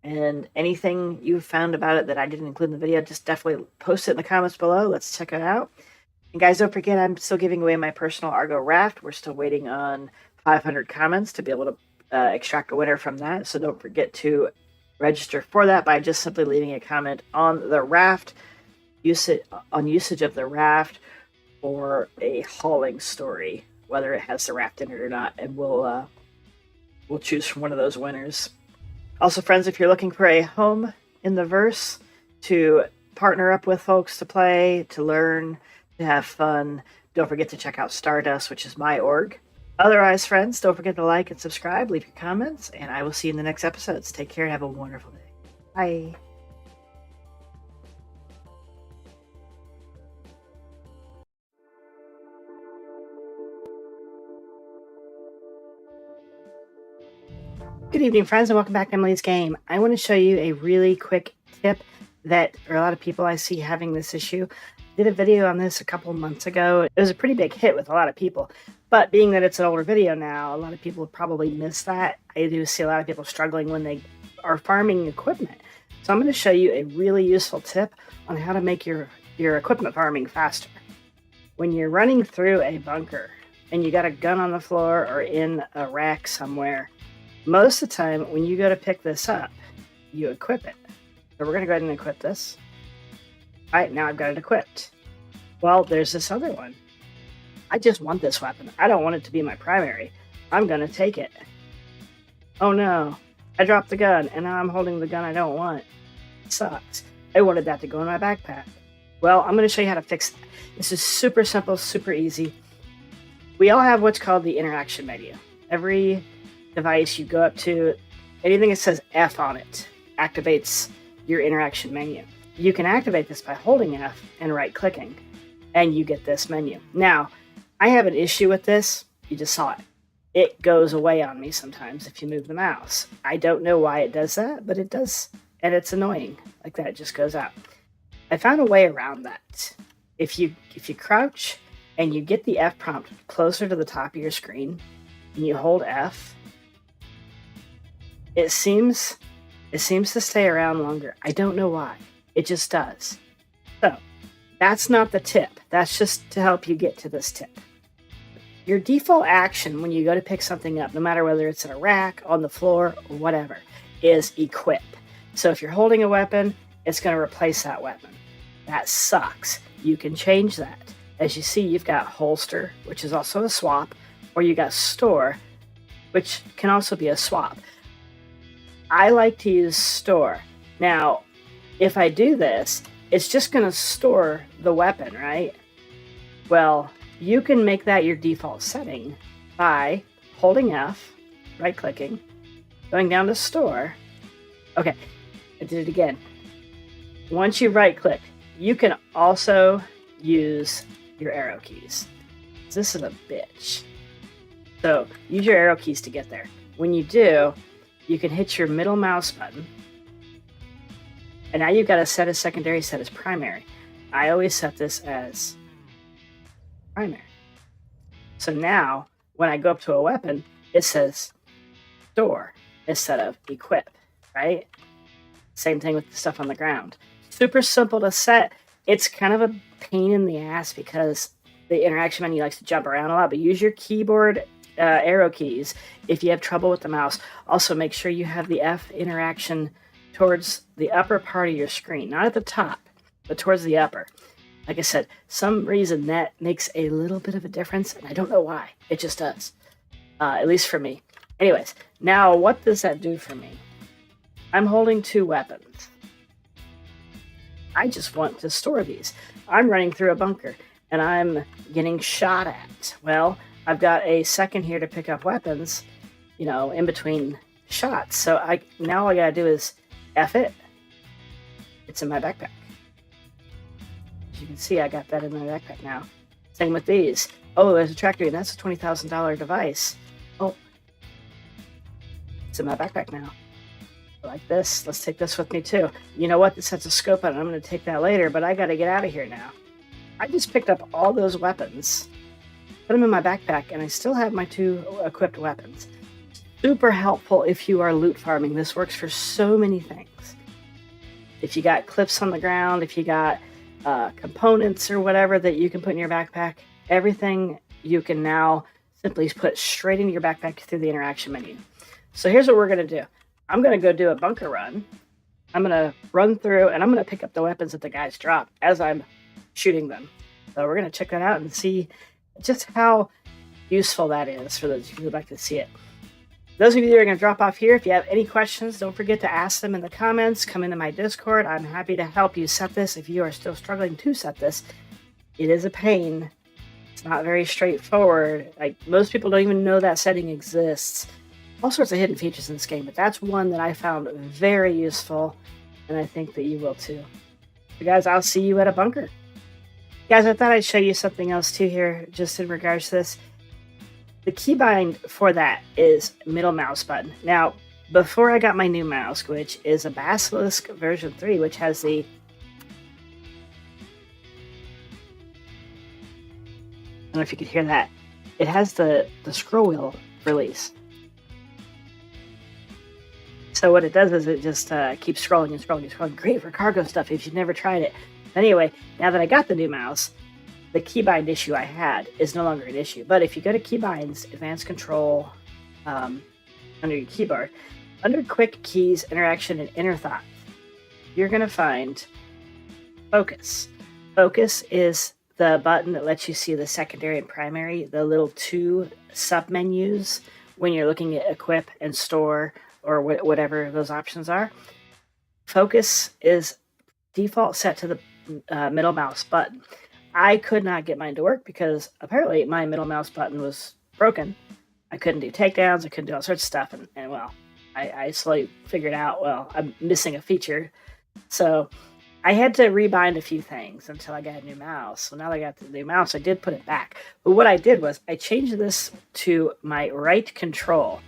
And anything you found about it that I didn't include in the video, just definitely post it in the comments below. Let's check it out. And guys, don't forget, I'm still giving away my personal Argo raft. We're still waiting on 500 comments to be able to extract a winner from that. So don't forget to register for that by just simply leaving a comment on the raft, usage of the raft, or a hauling story, whether it has the raft in it or not, and we'll choose from one of those winners. Also, friends, if you're looking for a home in the verse to partner up with folks to play, to learn, to have fun, don't forget to check out Stardust, which is my org. Otherwise, friends, don't forget to like and subscribe, leave your comments, and I will see you in the next episodes. Take care and have a wonderful day. Bye. Good evening, friends, and welcome back to Emily's Game. I want to show you a really quick tip that a lot of people I see having this issue. I did a video on this a couple months ago. It was a pretty big hit with a lot of people, but being that it's an older video now, a lot of people have probably missed that. I do see a lot of people struggling when they are farming equipment. So I'm going to show you a really useful tip on how to make your equipment farming faster. When you're running through a bunker and you got a gun on the floor or in a rack somewhere, most of the time when you go to pick this up, you equip it. So we're going to go ahead and equip this. All right, now I've got it equipped. Well, there's this other one. I just want this weapon. I don't want it to be my primary. I'm going to take it. Oh no, I dropped the gun and now I'm holding the gun I don't want. It sucks. I wanted that to go in my backpack. Well, I'm going to show you how to fix that. This is super simple, super easy. We all have what's called the interaction menu. Every device you go up to, anything that says F on it activates your interaction menu. You can activate this by holding F and right-clicking, and you get this menu. Now, I have an issue with this. You just saw it. It goes away on me sometimes if you move the mouse. I don't know why it does that, but it does, and it's annoying. Like that, it just goes out. I found a way around that. If you crouch and you get the F prompt closer to the top of your screen, and you hold F, it seems to stay around longer. I don't know why. It just does. So, that's not the tip. That's just to help you get to this tip. Your default action when you go to pick something up, no matter whether it's in a rack, on the floor, or whatever, is equip. So if you're holding a weapon, it's going to replace that weapon. That sucks. You can change that. As you see, you've got holster, which is also a swap, or you got store, which can also be a swap. I like to use store. Now, if I do this, it's just going to store the weapon, right? Well, you can make that your default setting by holding F, right-clicking, going down to store. Okay, I did it again. Once you right-click, you can also use your arrow keys. This is a bitch. So use your arrow keys to get there. When you do, you can hit your middle mouse button. And now you've got to set as secondary, set as primary. I always set this as primary. So now, when I go up to a weapon, it says store instead of equip, right? Same thing with the stuff on the ground. Super simple to set. It's kind of a pain in the ass because the interaction menu likes to jump around a lot, but use your keyboard arrow keys if you have trouble with the mouse. Also, make sure you have the F interaction towards the upper part of your screen, not at the top, but towards the upper. Like I said, some reason that makes a little bit of a difference, and I don't know why. It just does, at least for me. Anyways, now what does that do for me? I'm holding two weapons. I just want to store these. I'm running through a bunker, and I'm getting shot at. Well, I've got a second here to pick up weapons, in between shots. So now all I gotta do is F it. It's in my backpack. As you can see, I got that in my backpack now. Same with these. Oh, there's a tractor, and that's a $20,000 device. Oh, it's in my backpack now. Like this. Let's take this with me too. You know what? This has a scope on it. I'm going to take that later, but I got to get out of here now. I just picked up all those weapons, put them in my backpack, and I still have my two equipped weapons. Super helpful if you are loot farming. This works for so many things. If you got clips on the ground, if you got components or whatever that you can put in your backpack, everything you can now simply put straight into your backpack through the interaction menu. So here's what we're going to do. I'm going to go do a bunker run. I'm going to run through, and I'm going to pick up the weapons that the guys drop as I'm shooting them. So we're going to check that out and see just how useful that is for those of you who would like to see it. Those of you that are going to drop off here, if you have any questions, don't forget to ask them in the comments. Come into my Discord. I'm happy to help you set this if you are still struggling to set this. It is a pain It's not very straightforward. Like, most people don't even know that setting exists. All sorts of hidden features in this game, but that's one that I found very useful, and I think that you will too. So guys, I'll see you at a bunker. Guys, I thought I'd show you something else too here, just in regards to this. The keybind for that is middle mouse button. Now, before I got my new mouse, which is a Basilisk version 3, which has the... I don't know if you could hear that. It has the scroll wheel release. So what it does is it just keeps scrolling and scrolling and scrolling. Great for cargo stuff if you've never tried it. Anyway, now that I got the new mouse, the keybind issue I had is no longer an issue. But if you go to keybinds, advanced control, under your keyboard, under quick keys, interaction, and inner thought, you're going to find focus. Focus is the button that lets you see the secondary and primary, the little two sub-menus when you're looking at equip and store or whatever those options are. Focus is default set to the middle mouse button. I could not get mine to work because apparently my middle mouse button was broken. I couldn't do takedowns, I couldn't do all sorts of stuff, and well, I slowly figured out, well, I'm missing a feature. So I had to rebind a few things until I got a new mouse. So now that I got the new mouse, I did put it back. But what I did was I changed this to my right control,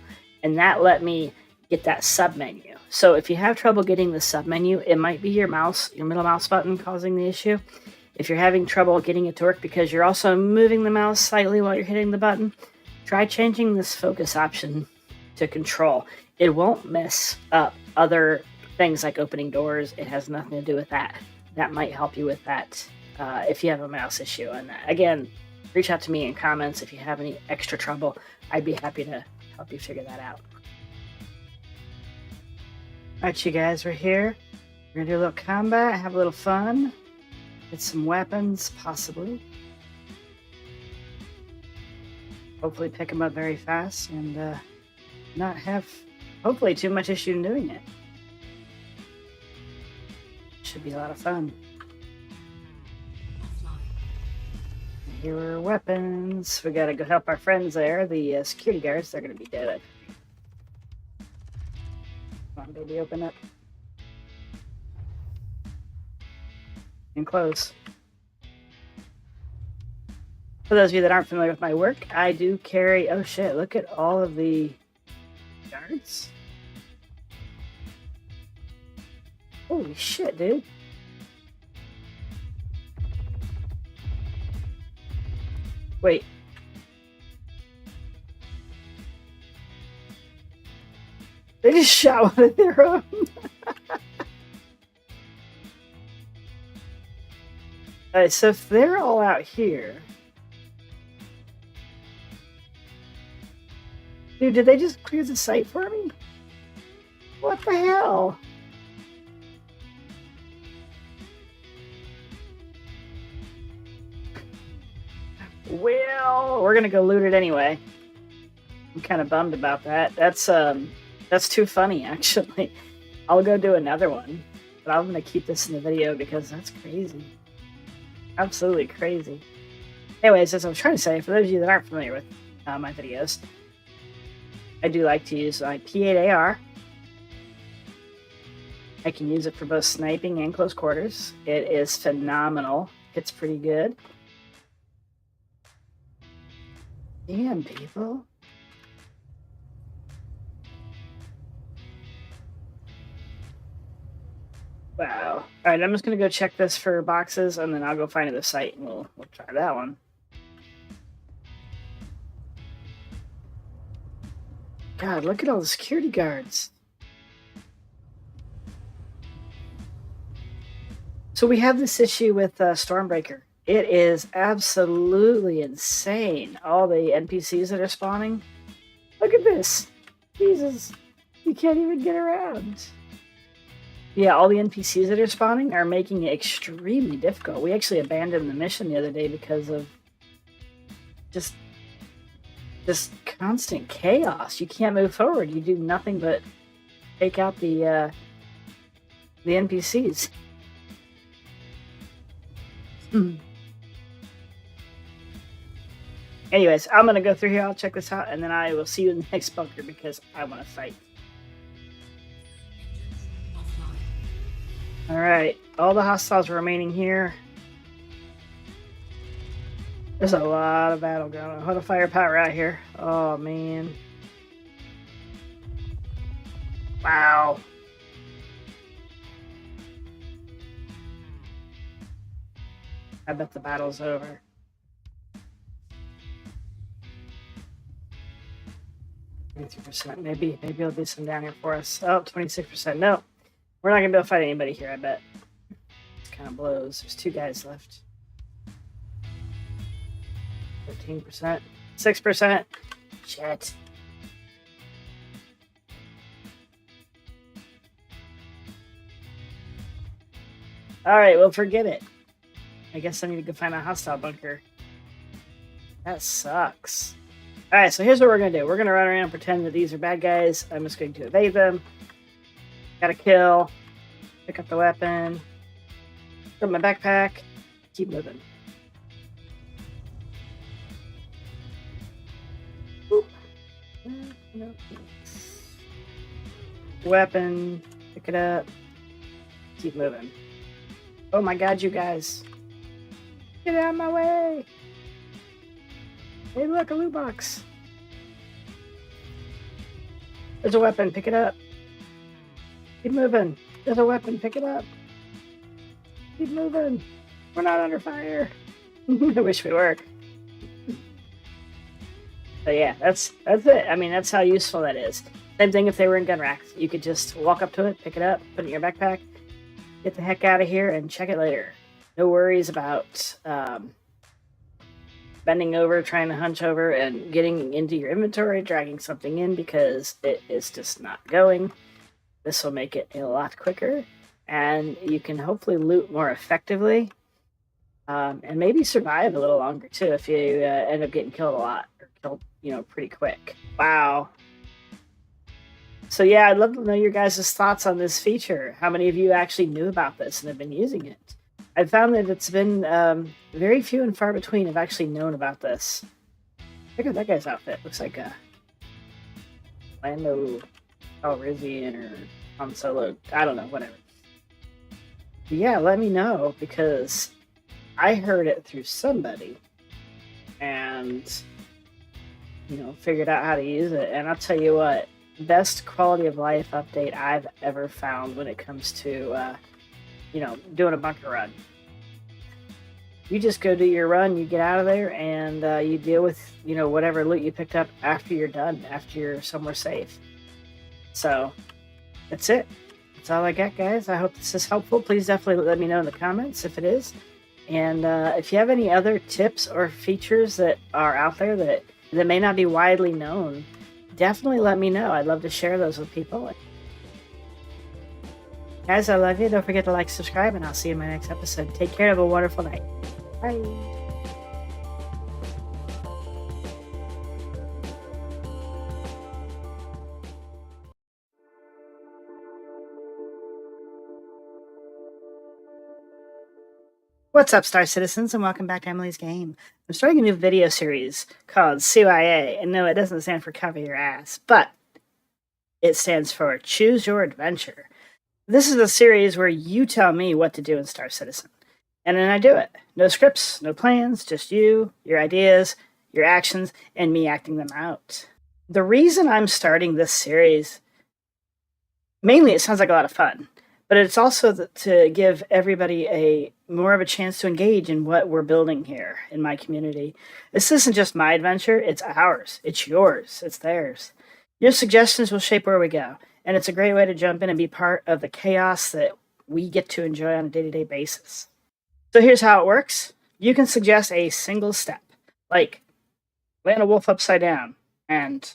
and that let me get that sub menu. So if you have trouble getting the sub menu, it might be your mouse, your middle mouse button causing the issue. If you're having trouble getting it to work because you're also moving the mouse slightly while you're hitting the button, try changing this focus option to control. It won't mess up other things like opening doors. It has nothing to do with that. That might help you with that if you have a mouse issue. And again, reach out to me in comments if you have any extra trouble. I'd be happy to help you figure that out. Alright, you guys, we're here. We're gonna do a little combat, have a little fun, get some weapons, possibly. Hopefully pick them up very fast and not have, hopefully, too much issue in doing it. Should be a lot of fun. Here are weapons. We gotta go help our friends there, the security guards. They're gonna be dead. Come on, baby, open up. And close. For those of you that aren't familiar with my work, I do carry... Oh shit, look at all of the guards. Holy shit, dude. Wait. They just shot one of their own. Alright, so if they're all out here... Dude, did they just clear the site for me? What the hell? Well, we're gonna go loot it anyway. I'm kind of bummed about that. That's too funny, actually. I'll go do another one, but I'm gonna keep this in the video because that's crazy. Absolutely crazy. Anyways, as I was trying to say, for those of you that aren't familiar with my videos, I do like to use my P8AR. I can use it for both sniping and close quarters. It is phenomenal. It's pretty good. Damn, people. Wow. Alright, I'm just going to go check this for boxes, and then I'll go find the site, and we'll try that one. God, look at all the security guards. So we have this issue with Stormbreaker. It is absolutely insane. All the NPCs that are spawning. Look at this. Jesus. You can't even get around. Yeah, all the NPCs that are spawning are making it extremely difficult. We actually abandoned the mission the other day because of just constant chaos. You can't move forward. You do nothing but take out the NPCs. Anyways, I'm going to go through here. I'll check this out, and then I will see you in the next bunker because I want to fight. Alright, all the hostiles remaining here. There's a lot of battle going on. A lot of firepower out here. Oh, man. Wow. I bet the battle's over. Maybe there'll be some down here for us. Oh, 26%. No. We're not going to be able to fight anybody here, I bet. This kind of blows. There's 2 guys left. 15%. 6%. Shit. Alright, well, forget it. I guess I need to go find a hostile bunker. That sucks. Alright, so here's what we're going to do. We're going to run around and pretend that these are bad guys. I'm just going to evade them. Got a kill. Pick up the weapon. Throw my backpack. Keep moving. Oop. No. Weapon. Pick it up. Keep moving. Oh my god, you guys. Get out of my way. Hey, look, a loot box. There's a weapon. Pick it up. Keep moving. There's a weapon. Pick it up. Keep moving. We're not under fire. I wish we were. But yeah, that's it. I mean, that's how useful that is. Same thing if they were in gun racks. You could just walk up to it, pick it up, put it in your backpack, get the heck out of here, and check it later. No worries about bending over, trying to hunch over, and getting into your inventory, dragging something in because it is just not going. This will make it a lot quicker, and you can hopefully loot more effectively, and maybe survive a little longer too if you end up getting killed a lot or killed, pretty quick. Wow. So yeah, I'd love to know your guys' thoughts on this feature. How many of you actually knew about this and have been using it? I've found that it's been very few and far between have actually known about this. Look at that guy's outfit. Looks like a Lando Calrissian or Han Solo. I don't know, whatever. But yeah, let me know because I heard it through somebody and, figured out how to use it. And I'll tell you what, best quality of life update I've ever found when it comes to, doing a bunker run. You just go do your run, you get out of there, and you deal with, whatever loot you picked up after you're done, after you're somewhere safe. So, that's it. That's all I got, guys. I hope this is helpful. Please definitely let me know in the comments if it is. And if you have any other tips or features that are out there that may not be widely known, definitely let me know. I'd love to share those with people. Guys, I love you. Don't forget to like, subscribe, and I'll see you in my next episode. Take care. Have a wonderful night. Bye. What's up, Star Citizens, and welcome back to Emily's Game. I'm starting a new video series called CYA, and no, it doesn't stand for Cover Your Ass, but it stands for Choose Your Adventure. This is a series where you tell me what to do in Star Citizen, and then I do it. No scripts, no plans, just you, your ideas, your actions, and me acting them out. The reason I'm starting this series, mainly it sounds like a lot of fun, but it's also to give everybody more of a chance to engage in what we're building here in my community. This isn't just my adventure, it's ours. It's yours. It's theirs. Your suggestions will shape where we go, and it's a great way to jump in and be part of the chaos that we get to enjoy on a day-to-day basis. So here's how it works. You can suggest a single step, like land a wolf upside down, and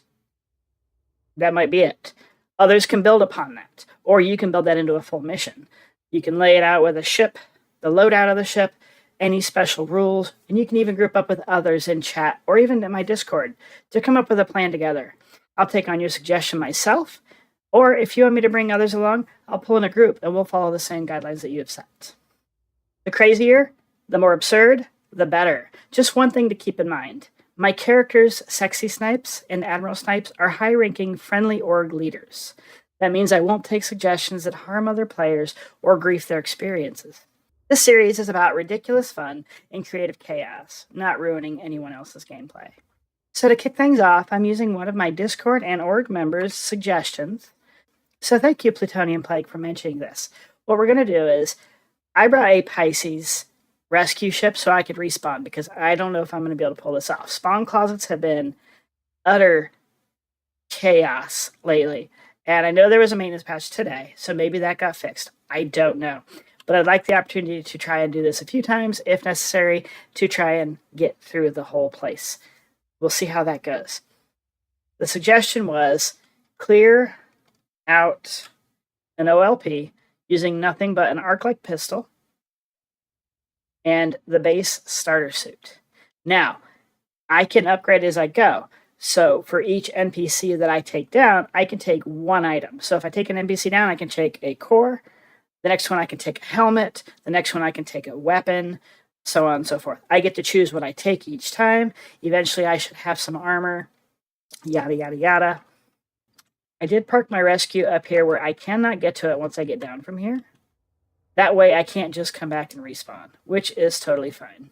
that might be it. Others can build upon that, or you can build that into a full mission. You can lay it out with a ship, the loadout of the ship, any special rules, and you can even group up with others in chat or even in my Discord to come up with a plan together. I'll take on your suggestion myself, or if you want me to bring others along, I'll pull in a group and we'll follow the same guidelines that you have set. The crazier, the more absurd, the better. Just one thing to keep in mind. My characters, Sexy Snipes and Admiral Snipes, are high-ranking friendly org leaders. That means I won't take suggestions that harm other players or grief their experiences. This series is about ridiculous fun and creative chaos, not ruining anyone else's gameplay. So to kick things off, I'm using one of my Discord and org members' suggestions. So thank you, Plutonium Plague, for mentioning this. What we're going to do is, I brought a Pisces rescue ship so I could respawn, because I don't know if I'm going to be able to pull this off. Spawn closets have been utter chaos lately. And I know there was a maintenance patch today, so maybe that got fixed. I don't know. But I'd like the opportunity to try and do this a few times, if necessary, to try and get through the whole place. We'll see how that goes. The suggestion was clear out an OLP using nothing but an arc-like pistol and the base starter suit. Now, I can upgrade as I go. So for each NPC that I take down, I can take one item. So if I take an NPC down, I can take a core. The next one I can take a helmet. The next one I can take a weapon, so on and so forth. I get to choose what I take each time. Eventually I should have some armor, yada, yada, yada. I did park my rescue up here where I cannot get to it once I get down from here. That way I can't just come back and respawn, which is totally fine.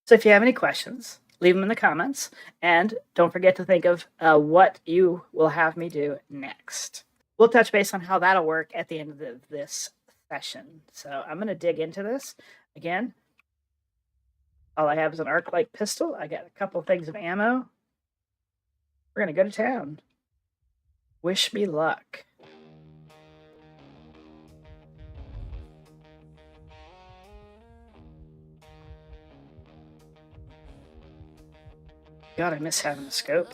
So if you have any questions, leave them in the comments, and don't forget to think of what you will have me do next. We'll touch base on how that'll work at the end of this session. So I'm going to dig into this. Again, all I have is an arc-like pistol. I got a couple things of ammo. We're going to go to town. Wish me luck. God, I miss having a scope.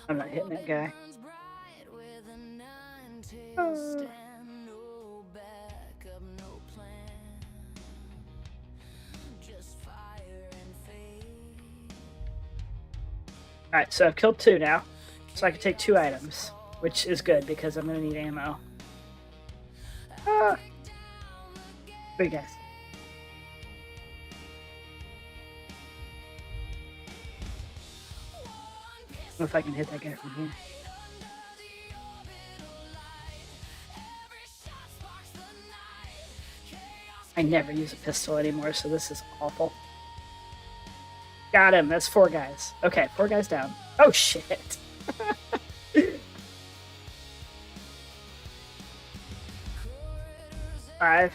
I'm not hitting that guy. Alright, so I've killed 2 now. So I can take 2 items, which is good because I'm going to need ammo. Wait, guys. I don't know if I can hit that guy from here. I never use a pistol anymore, so this is awful. Got him. That's 4 guys. Okay, 4 guys down. Oh, shit. 5,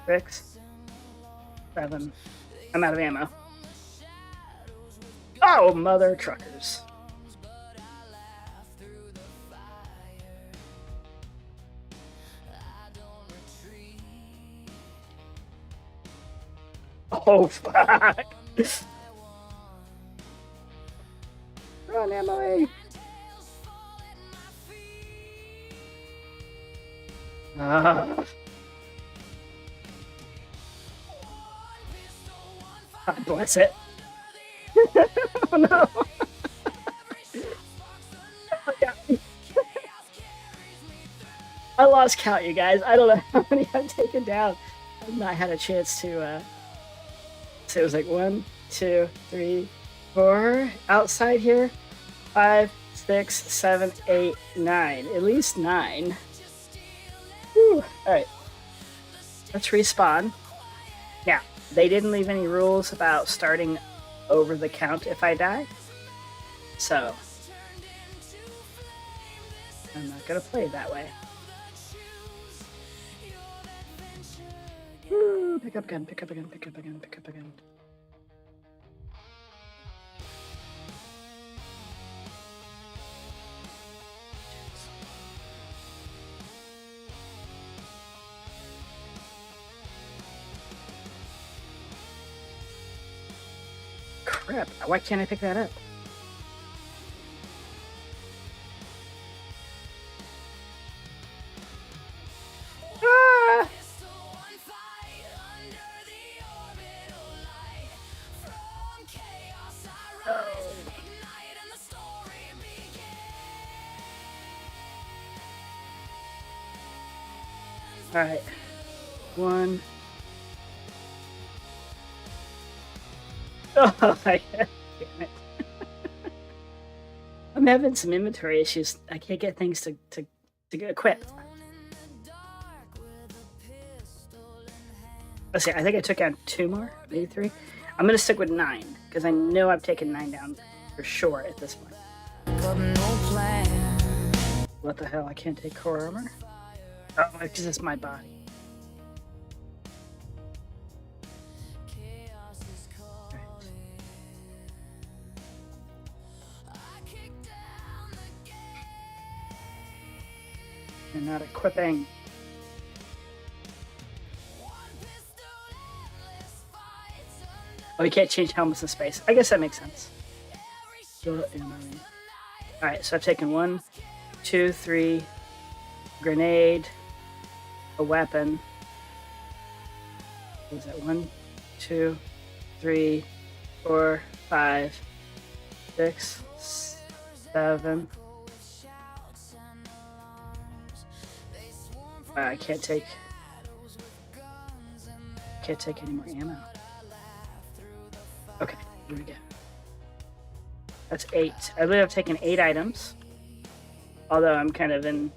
6, 7. I'm out of ammo. Oh, mother truckers. Oh, fuck. Run, Emily. God bless it. Oh, no. I lost count, you guys. I don't know how many I've taken down. I've not had a chance to, so it was like 1, 2, 3, 4 outside here. 5, 6, 7, 8, 9. At least 9. Whew. Alright. Let's respawn. Now, they didn't leave any rules about starting over the count if I die. So, I'm not going to play it that way. Woo, pick up gun, pick up a gun, pick up a gun, pick up a gun. Crap, why can't I pick that up? Ah! Alright. 1, Oh my god. Damn it. I'm having some inventory issues. I can't get things to get equipped. Let's see, I think I took out 2 more, maybe 3. I'm gonna stick with 9, because I know I've taken 9 down for sure at this point. What the hell? I can't take core armor? Oh, because it's my body. You're not equipping. Oh, you can't change helmets in space. I guess that makes sense. Alright, so I've taken 1, 2, 3, grenade, a weapon. What is that? 1, 2, 3, 4, 5, 6, 7. I can't take any more ammo. Okay, here we go. That's 8. I believe I've taken 8 items. Although I'm kind of in,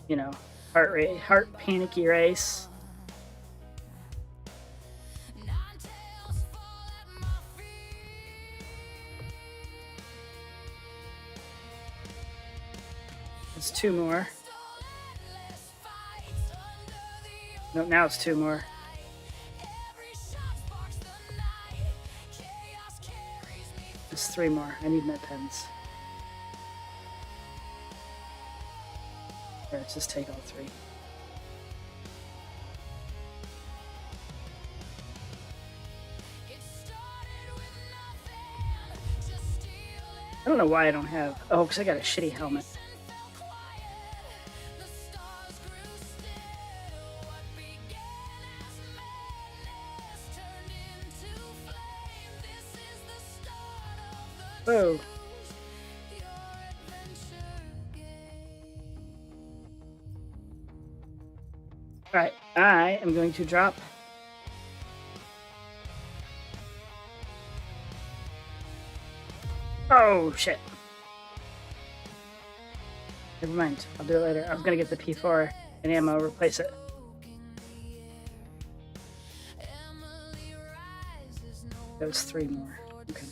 you know, heart panicky race. There's 2 more. No, now it's 2 more. There's 3 more. I need med pens. Here, let's just take all 3. I don't know why I don't have... Oh, because I got a shitty helmet. Whoa. Alright, I am going to drop oh shit. Never mind, I'll do it later. I was gonna get the P4 and ammo, replace it. That was 3 more. Okay.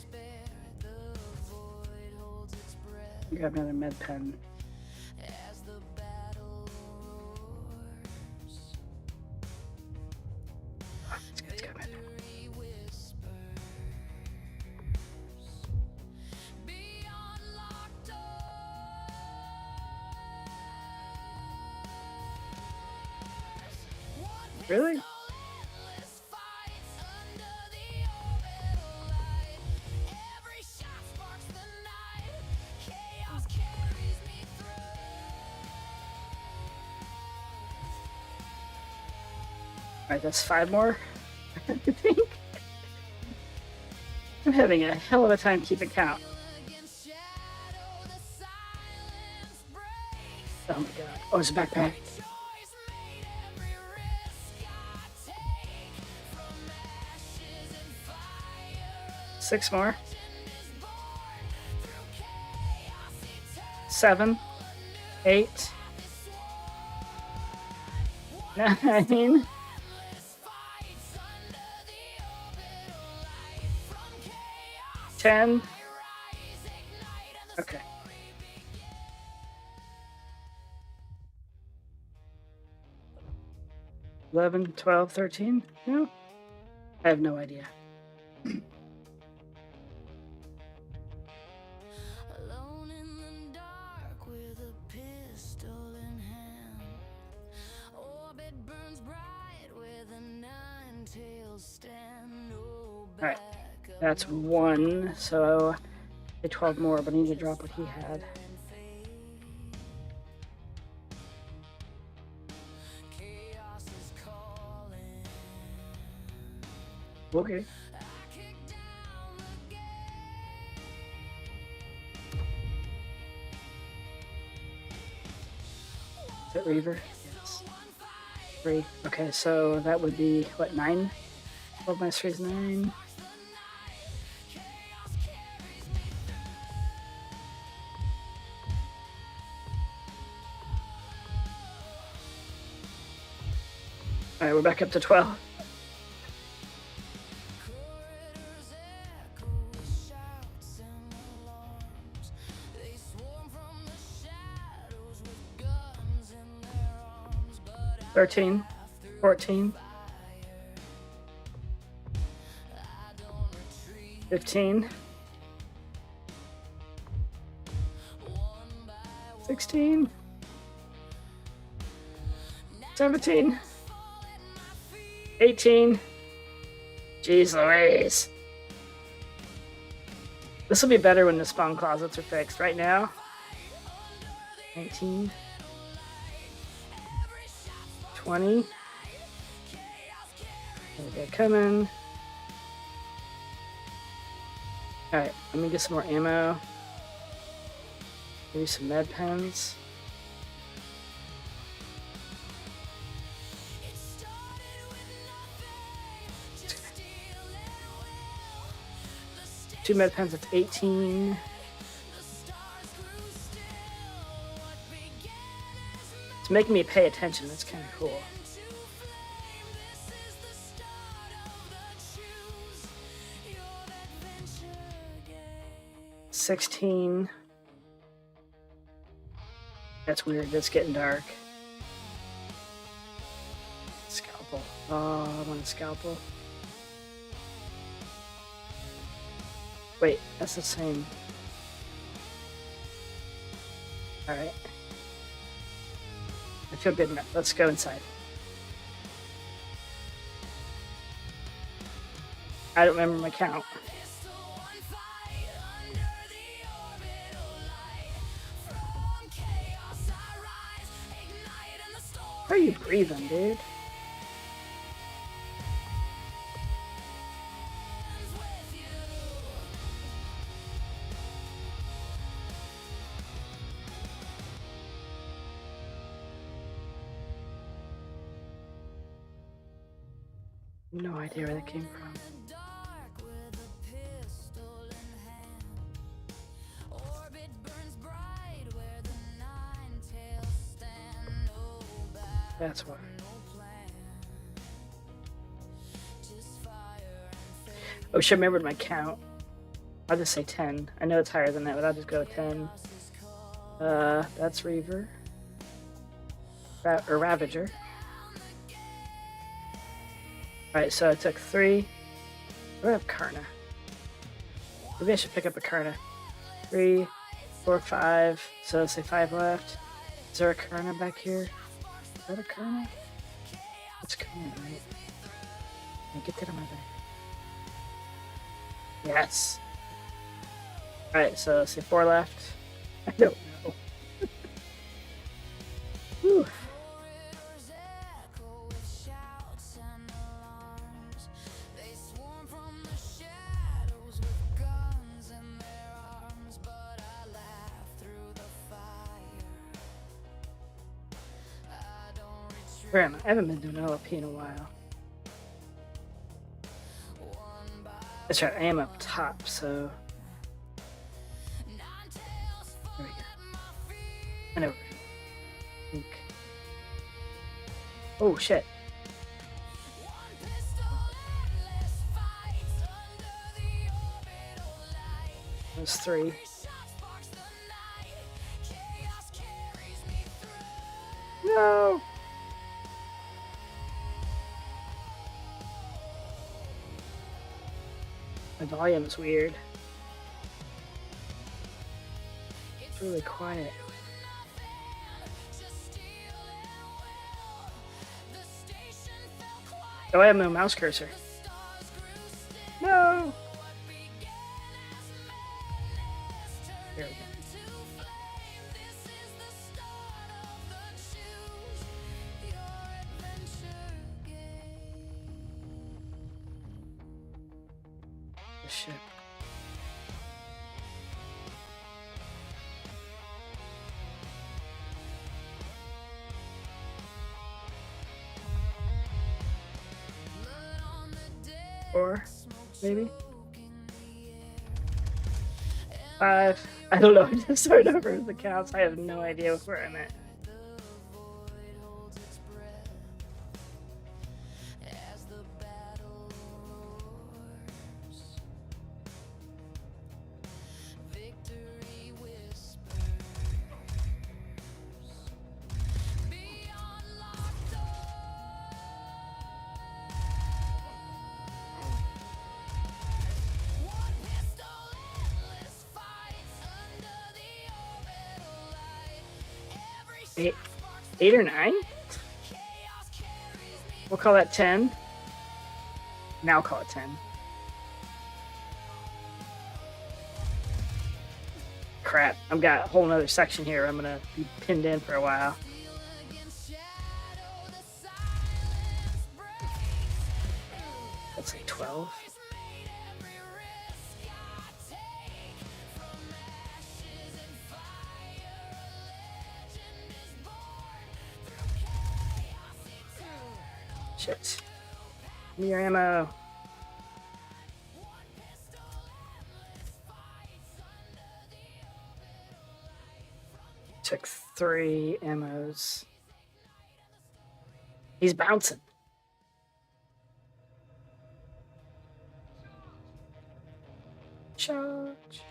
Grab another med pen. Let's go med pen. Really? Alright, that's 5 more, I think. I'm having a hell of a time keeping count. Oh my god. Oh, it's a backpack. Six more. 7, 8, 9. 10. Okay. $11, $12, $13? No? I have no idea. Alright, that's 1, so I 12 more, but I need to drop what he had. Okay. Is it Reaver? Yes. 3. Okay, so that would be, what, 9? 12 minus 3 is 9. All right, we're back up to 12. $13, $14, $15, $16, $17, $18. Jeez Louise. This will be better when the spawn closets are fixed. Right now, 19, 20. They're coming. Alright, let me get some more ammo. Maybe some med pens. Two med pens, that's 18. It's making me pay attention. That's kind of cool. $16. That's weird. It's getting dark. Scalpel. Oh, I want a scalpel. Wait, that's the same. Alright. I feel good enough. Let's go inside. I don't remember my count. How are you breathing, dude? No idea where that came from. That's why. Oh, should have remembered my count. I'll just say 10. I know it's higher than that, but I'll just go with 10. That's Reaver. Or Ravager. Alright, so I took 3. I have Karna. Maybe I should pick up a Karna. 3, 4, 5. So let's say 5 left. Is there a Karna back here? Is that a Karna? It's Karna, right? Get that on my back. Yes. Alright, so let's say 4 left. I don't know. Whew. Where am I? I haven't been doing LP in a while. That's right, I am up top, so... There we go. I know. I think. Oh, shit. There's 3. No! My volume is weird. It's really quiet. Oh, I have no mouse cursor. No! There we go. The ship. Or maybe 5. I don't know. I just started over the counts. I have no idea where I'm at. 8 or 9? We'll call that 10. Now call it 10. Crap, I've got a whole nother section here I'm gonna be pinned in for a while. That's like 12. Shit. Give me your ammo. Took 3 ammos. He's bouncing. Charge.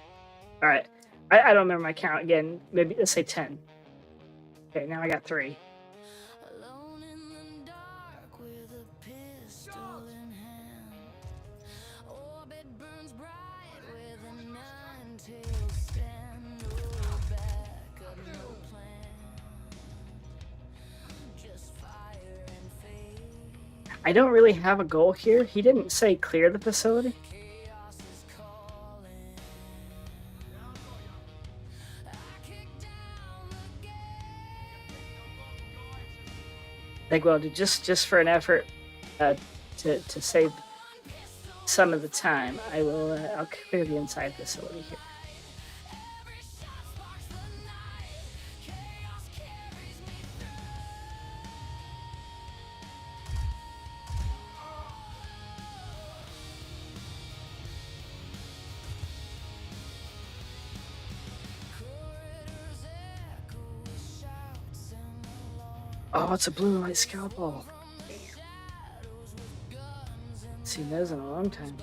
All right. I don't remember my count again. Maybe let's say 10. Okay, now I got 3. I don't really have a goal here. He didn't say clear the facility. Like, well, just for an effort to save some of the time, I'll clear the inside facility here. Oh, it's a blue light scalpel. Seen those in a long time.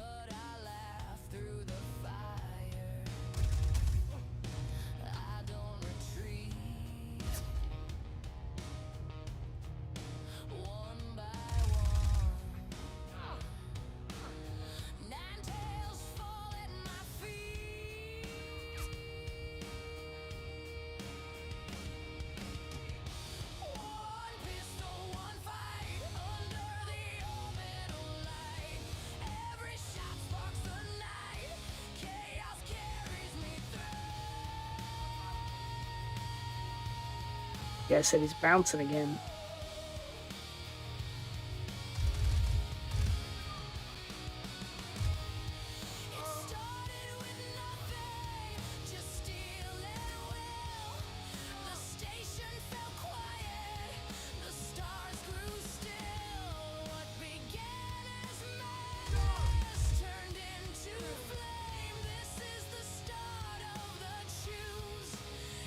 Yeah, I said he's bouncing again.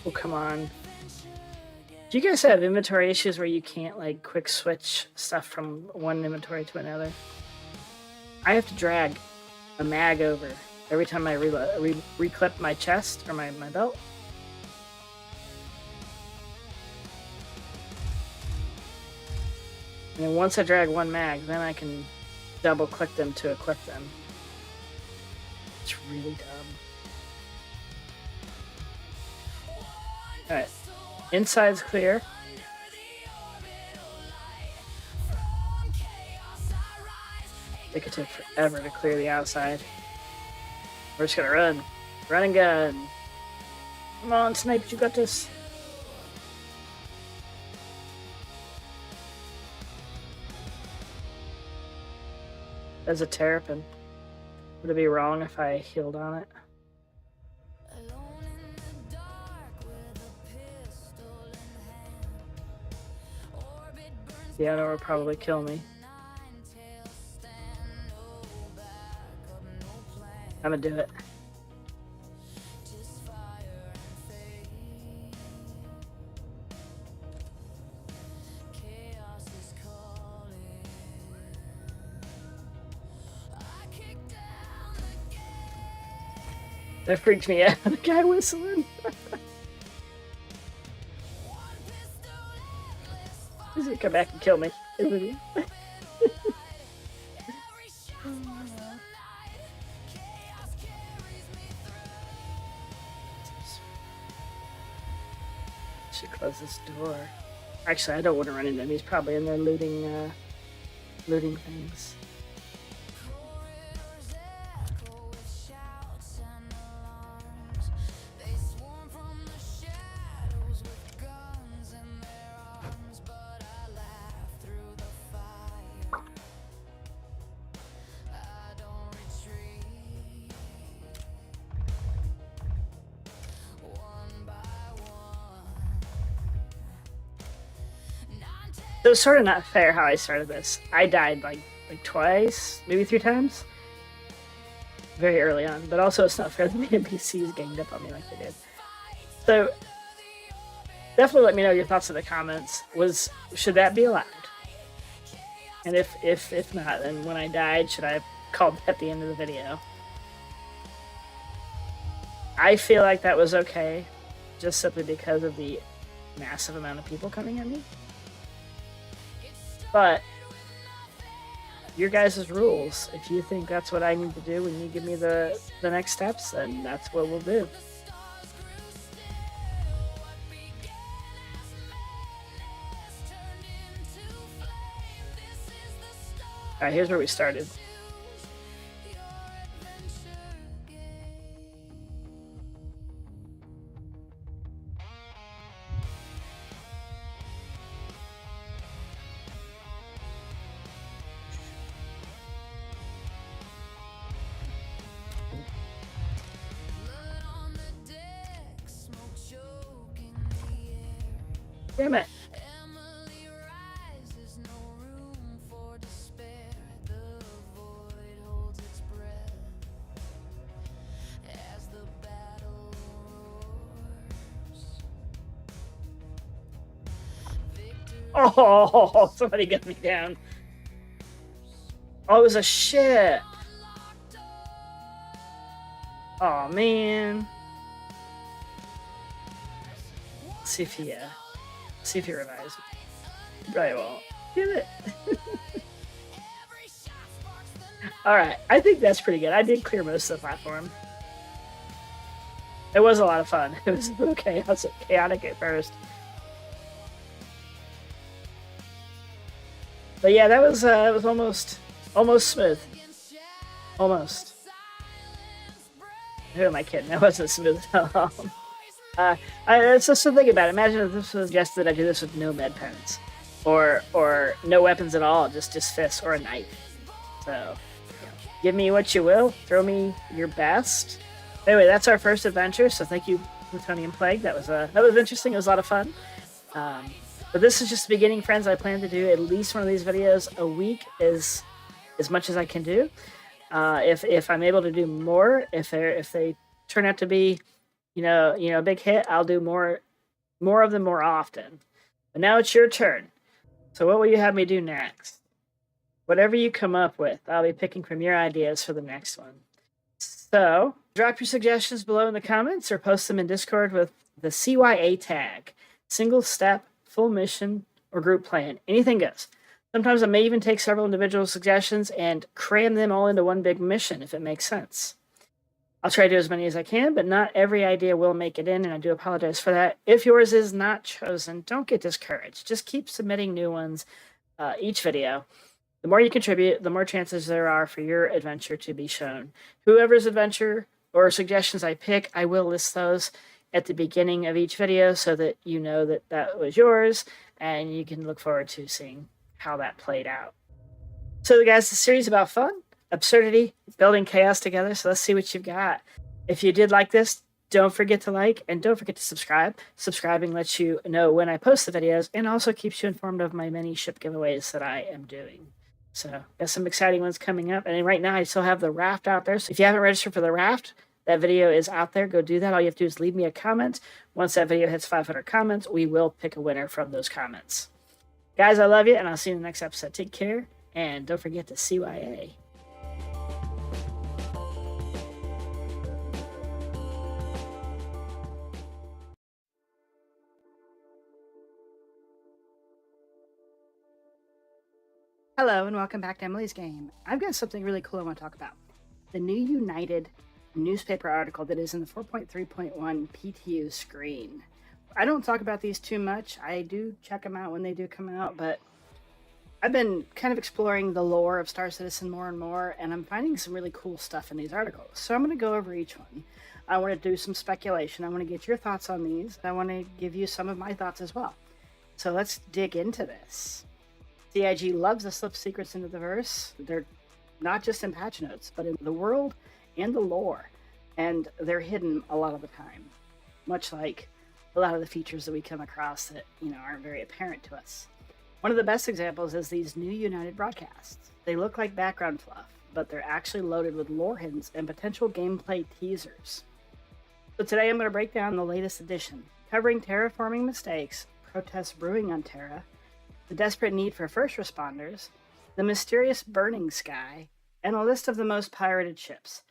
Oh, come on. Do you guys have inventory issues where you can't like quick switch stuff from one inventory to another? I have to drag a mag over every time I reclip my chest or my belt. And then once I drag one mag, then I can double click them to equip them. It's really dumb. Alright. Inside's clear. It could take forever to clear the outside. We're just gonna run. Run and gun. Come on, Snipes, you got this. There's a terrapin. Would it be wrong if I healed on it? Yeah, that would probably kill me. I'm gonna do it. That freaked me out. The guy whistling. He's gonna come back and kill me. should close this door. Actually, I don't want to run into him. He's probably in there looting things. So it's sort of not fair how I started this. I died like twice, maybe 3 times, very early on. But also, it's not fair that the NPCs ganged up on me like they did. So definitely let me know your thoughts in the comments. Should that be allowed? And if not, then when I died, should I have called at the end of the video? I feel like that was okay, just simply because of the massive amount of people coming at me. But your guys' rules. If you think that's what I need to do when you give me the next steps, then that's what we'll do. Alright, here's where we started. Damn it. Oh, somebody got me down. Oh, it was a ship. Oh, man. Let's see if he revives me. Probably won't. Give it. Alright, I think that's pretty good. I did clear most of the platform. It was a lot of fun. It was okay. It was chaotic at first. But yeah, that was it was almost smooth. Almost. Who am I kidding? That wasn't smooth at all. It's just to think about it. Imagine if this was suggested I do this with no med pens, or no weapons at all, just fists or a knife. So, give me what you will. Throw me your best. Anyway, that's our first adventure. So thank you, Plutonium Plague. That was interesting. It was a lot of fun. But this is just the beginning, friends. I plan to do at least one of these videos a week, as much as I can do. If I'm able to do more, if they turn out to be, a big hit, I'll do more of them more often. But now it's your turn. So what will you have me do next? Whatever you come up with, I'll be picking from your ideas for the next one. So drop your suggestions below in the comments or post them in Discord with the CYA tag. Single step, full mission, or group plan. Anything goes. Sometimes I may even take several individual suggestions and cram them all into one big mission if it makes sense. I'll try to do as many as I can, but not every idea will make it in, and I do apologize for that. If yours is not chosen, don't get discouraged. Just keep submitting new ones each video. The more you contribute, the more chances there are for your adventure to be shown. Whoever's adventure or suggestions I pick, I will list those at the beginning of each video so that you know that that was yours, and you can look forward to seeing how that played out. So guys, the series about fun, absurdity, building chaos together. So let's see what you've got. If you did like this, don't forget to like and don't forget to subscribe. Subscribing lets you know when I post the videos and also keeps you informed of my many ship giveaways that I am doing. So got some exciting ones coming up. And right now I still have the raft out there. So if you haven't registered for the raft, that video is out there. Go do that. All you have to do is leave me a comment. Once that video hits 500 comments, we will pick a winner from those comments. Guys, I love you, and I'll see you in the next episode. Take care, and don't forget to CYA. Hello, and welcome back to Emily's Game. I've got something really cool I want to talk about. The new United newspaper article that is in the 4.3.1 PTU screen. I don't talk about these too much. I do check them out when they do come out, but I've been kind of exploring the lore of Star Citizen more and more, and I'm finding some really cool stuff in these articles. So I'm going to go over each one. I want to do some speculation. I want to get your thoughts on these. I want to give you some of my thoughts as well. So let's dig into this. CIG loves to slip secrets into the verse. They're not just in patch notes, but in the world and the lore. And they're hidden a lot of the time, much like a lot of the features that we come across that, aren't very apparent to us. One of the best examples is these new United broadcasts. They look like background fluff, but they're actually loaded with lore hints and potential gameplay teasers. So today I'm going to break down the latest edition, covering terraforming mistakes, protests brewing on Terra, the desperate need for first responders, the mysterious burning sky, and a list of the most pirated ships.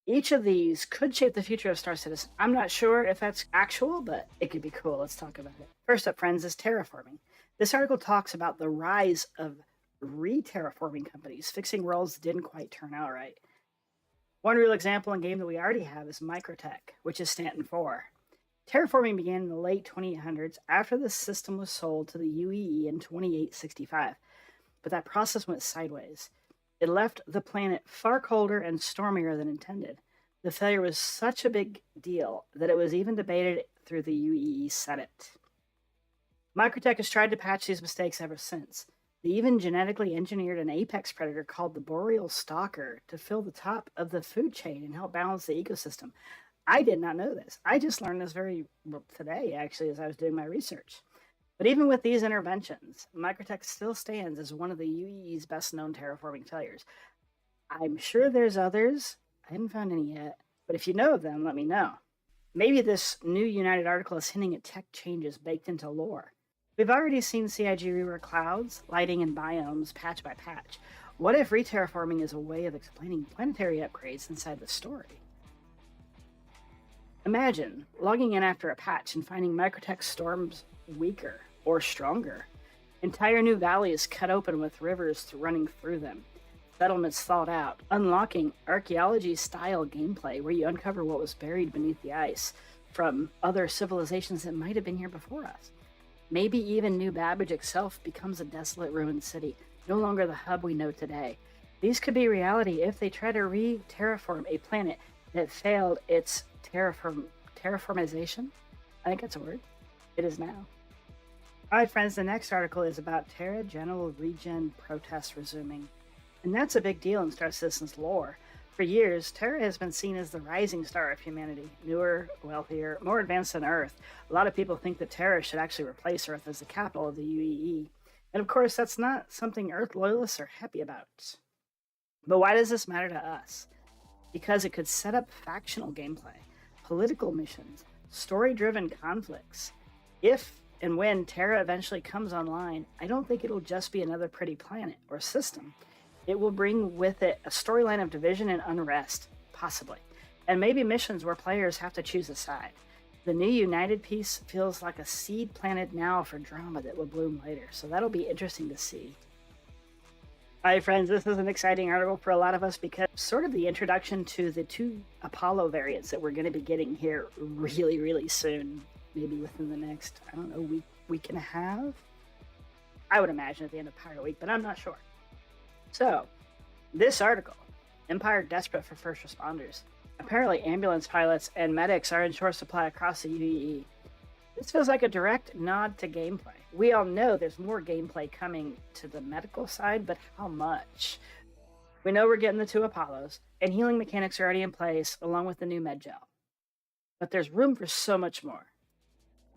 Each of these could shape the future of Star Citizen. I'm not sure if that's actual, but it could be cool. Let's talk about it. First up, friends, is terraforming. This article talks about the rise of re-terraforming companies, fixing worlds that didn't quite turn out right. One real example in game that we already have is Microtech, which is Stanton 4. Terraforming began in the late 2800s after the system was sold to the UEE in 2865, but that process went sideways. It left the planet far colder and stormier than intended. The failure was such a big deal that it was even debated through the UEE Senate. Microtech has tried to patch these mistakes ever since. They even genetically engineered an apex predator called the Boreal Stalker to fill the top of the food chain and help balance the ecosystem. I did not know this. I just learned this today, actually, as I was doing my research. But even with these interventions, Microtech still stands as one of the UEE's best-known terraforming failures. I'm sure there's others. I haven't found any yet. But if you know of them, let me know. Maybe this new United article is hinting at tech changes baked into lore. We've already seen CIG rework clouds, lighting, and biomes patch by patch. What if re-terraforming is a way of explaining planetary upgrades inside the story? Imagine logging in after a patch and finding Microtech storms weaker or stronger. Entire new valleys cut open with rivers running through them. Settlements thawed out, unlocking archaeology-style gameplay where you uncover what was buried beneath the ice from other civilizations that might have been here before us. Maybe even New Babbage itself becomes a desolate ruined city, no longer the hub we know today. These could be reality if they try to re-terraform a planet that failed its terraformization. I think that's a word. It is now. Alright friends, the next article is about Terra General Regen protests resuming. And that's a big deal in Star Citizen's lore. For years, Terra has been seen as the rising star of humanity, newer, wealthier, more advanced than Earth. A lot of people think that Terra should actually replace Earth as the capital of the UEE. And of course, that's not something Earth loyalists are happy about. But why does this matter to us? Because it could set up factional gameplay, political missions, story-driven conflicts. If and when Terra eventually comes online, I don't think it'll just be another pretty planet or system. It will bring with it a storyline of division and unrest, possibly, and maybe missions where players have to choose a side. The new United piece feels like a seed planted now for drama that will bloom later, so that'll be interesting to see. Alright friends, this is an exciting article for a lot of us because it's sort of the introduction to the 2 Apollo variants that we're going to be getting here really, really soon. Maybe within the next, week and a half? I would imagine at the end of Pirate Week, but I'm not sure. So, this article, Empire desperate for first responders. Apparently ambulance pilots and medics are in short supply across the UEE. This feels like a direct nod to gameplay. We all know there's more gameplay coming to the medical side, but how much? We know we're getting the 2 Apollos, and healing mechanics are already in place, along with the new med gel. But there's room for so much more.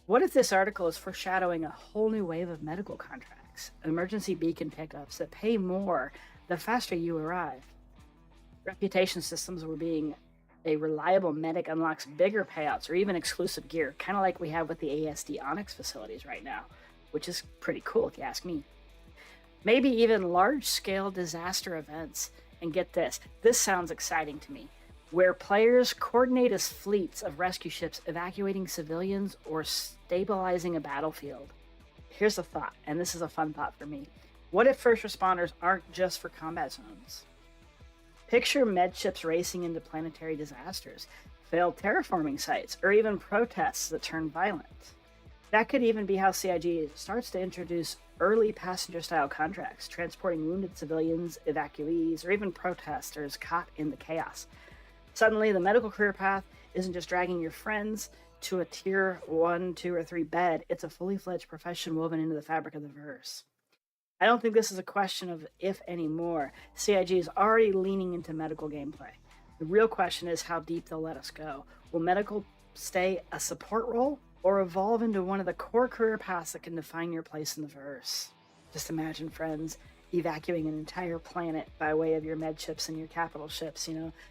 What if this article is foreshadowing a whole new wave of medical contracts, emergency beacon pickups that pay more the faster you arrive? Reputation systems where being a reliable medic unlocks bigger payouts or even exclusive gear, kind of like we have with the ASD Onyx facilities right now, which is pretty cool if you ask me. Maybe even large-scale disaster events, and get this sounds exciting to me, where players coordinate as fleets of rescue ships evacuating civilians or stabilizing a battlefield. Here's a thought, and this is a fun thought for me. What if first responders aren't just for combat zones? Picture med ships racing into planetary disasters, failed terraforming sites, or even protests that turn violent. That could even be how CIG starts to introduce early passenger-style contracts, transporting wounded civilians, evacuees, or even protesters caught in the chaos. Suddenly, the medical career path isn't just dragging your friends to a tier 1, 2, or 3 bed, it's a fully fledged profession woven into the fabric of the verse. I don't think this is a question of if anymore. CIG is already leaning into medical gameplay. The real question is how deep they'll let us go. Will medical stay a support role or evolve into one of the core career paths that can define your place in the verse? Just imagine, friends, evacuating an entire planet by way of your med ships and your capital ships,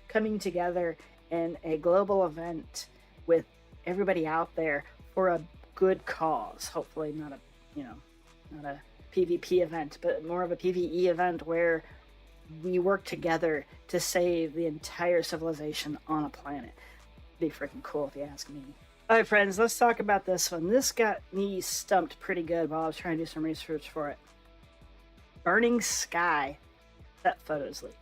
coming together in a global event with everybody out there for a good cause. Hopefully not a PvP event, but more of a PvE event where we work together to save the entire civilization on a planet. Be freaking cool if you ask me. All right, friends, let's talk about this one. This got me stumped pretty good while I was trying to do some research for it. Burning Sky. That photos leak.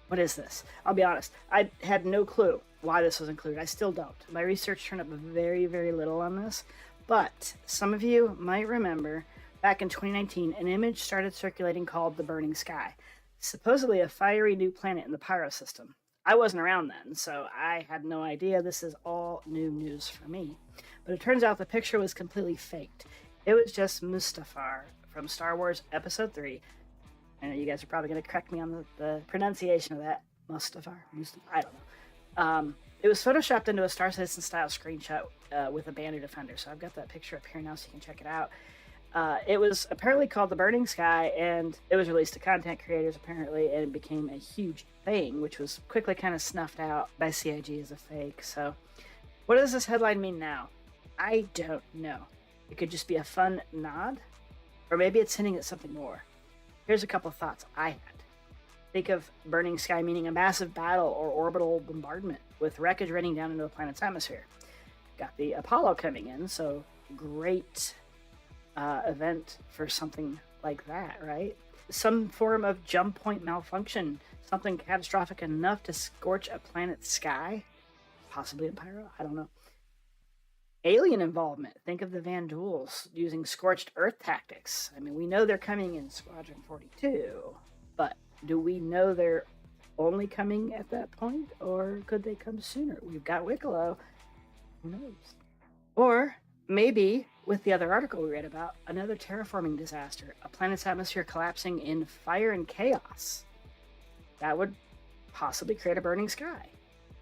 What is this? I'll be honest, I had no clue why this was included. I still don't. My research turned up very, very little on this, but some of you might remember back in 2019, an image started circulating called the Burning Sky, supposedly a fiery new planet in the Pyro system. I wasn't around then, so I had no idea. This is all new news for me. But it turns out the picture was completely faked. It was just Mustafar from Star Wars Episode 3. I know you guys are probably going to correct me on the pronunciation of that. Mustafar? I don't know. It was photoshopped into a Star Citizen style screenshot with a Banner Defender. So I've got that picture up here now so you can check it out. It was apparently called the Burning Sky, and it was released to content creators apparently, and it became a huge thing, which was quickly kind of snuffed out by CIG as a fake. So what does this headline mean now? I don't know. It could just be a fun nod, or maybe it's hinting at something more. Here's a couple of thoughts I had. Think of Burning Sky meaning a massive battle or orbital bombardment with wreckage raining down into a planet's atmosphere. Got the Apollo coming in, so great event for something like that, right? Some form of jump point malfunction, something catastrophic enough to scorch a planet's sky, possibly a pyro, I don't know. Alien involvement, think of the Vanduuls using scorched earth tactics. I mean, we know they're coming in Squadron 42, but do we know they're only coming at that point, or could they come sooner? We've got Wicklow, who knows? Or maybe, with the other article we read about, another terraforming disaster, a planet's atmosphere collapsing in fire and chaos. That would possibly create a burning sky.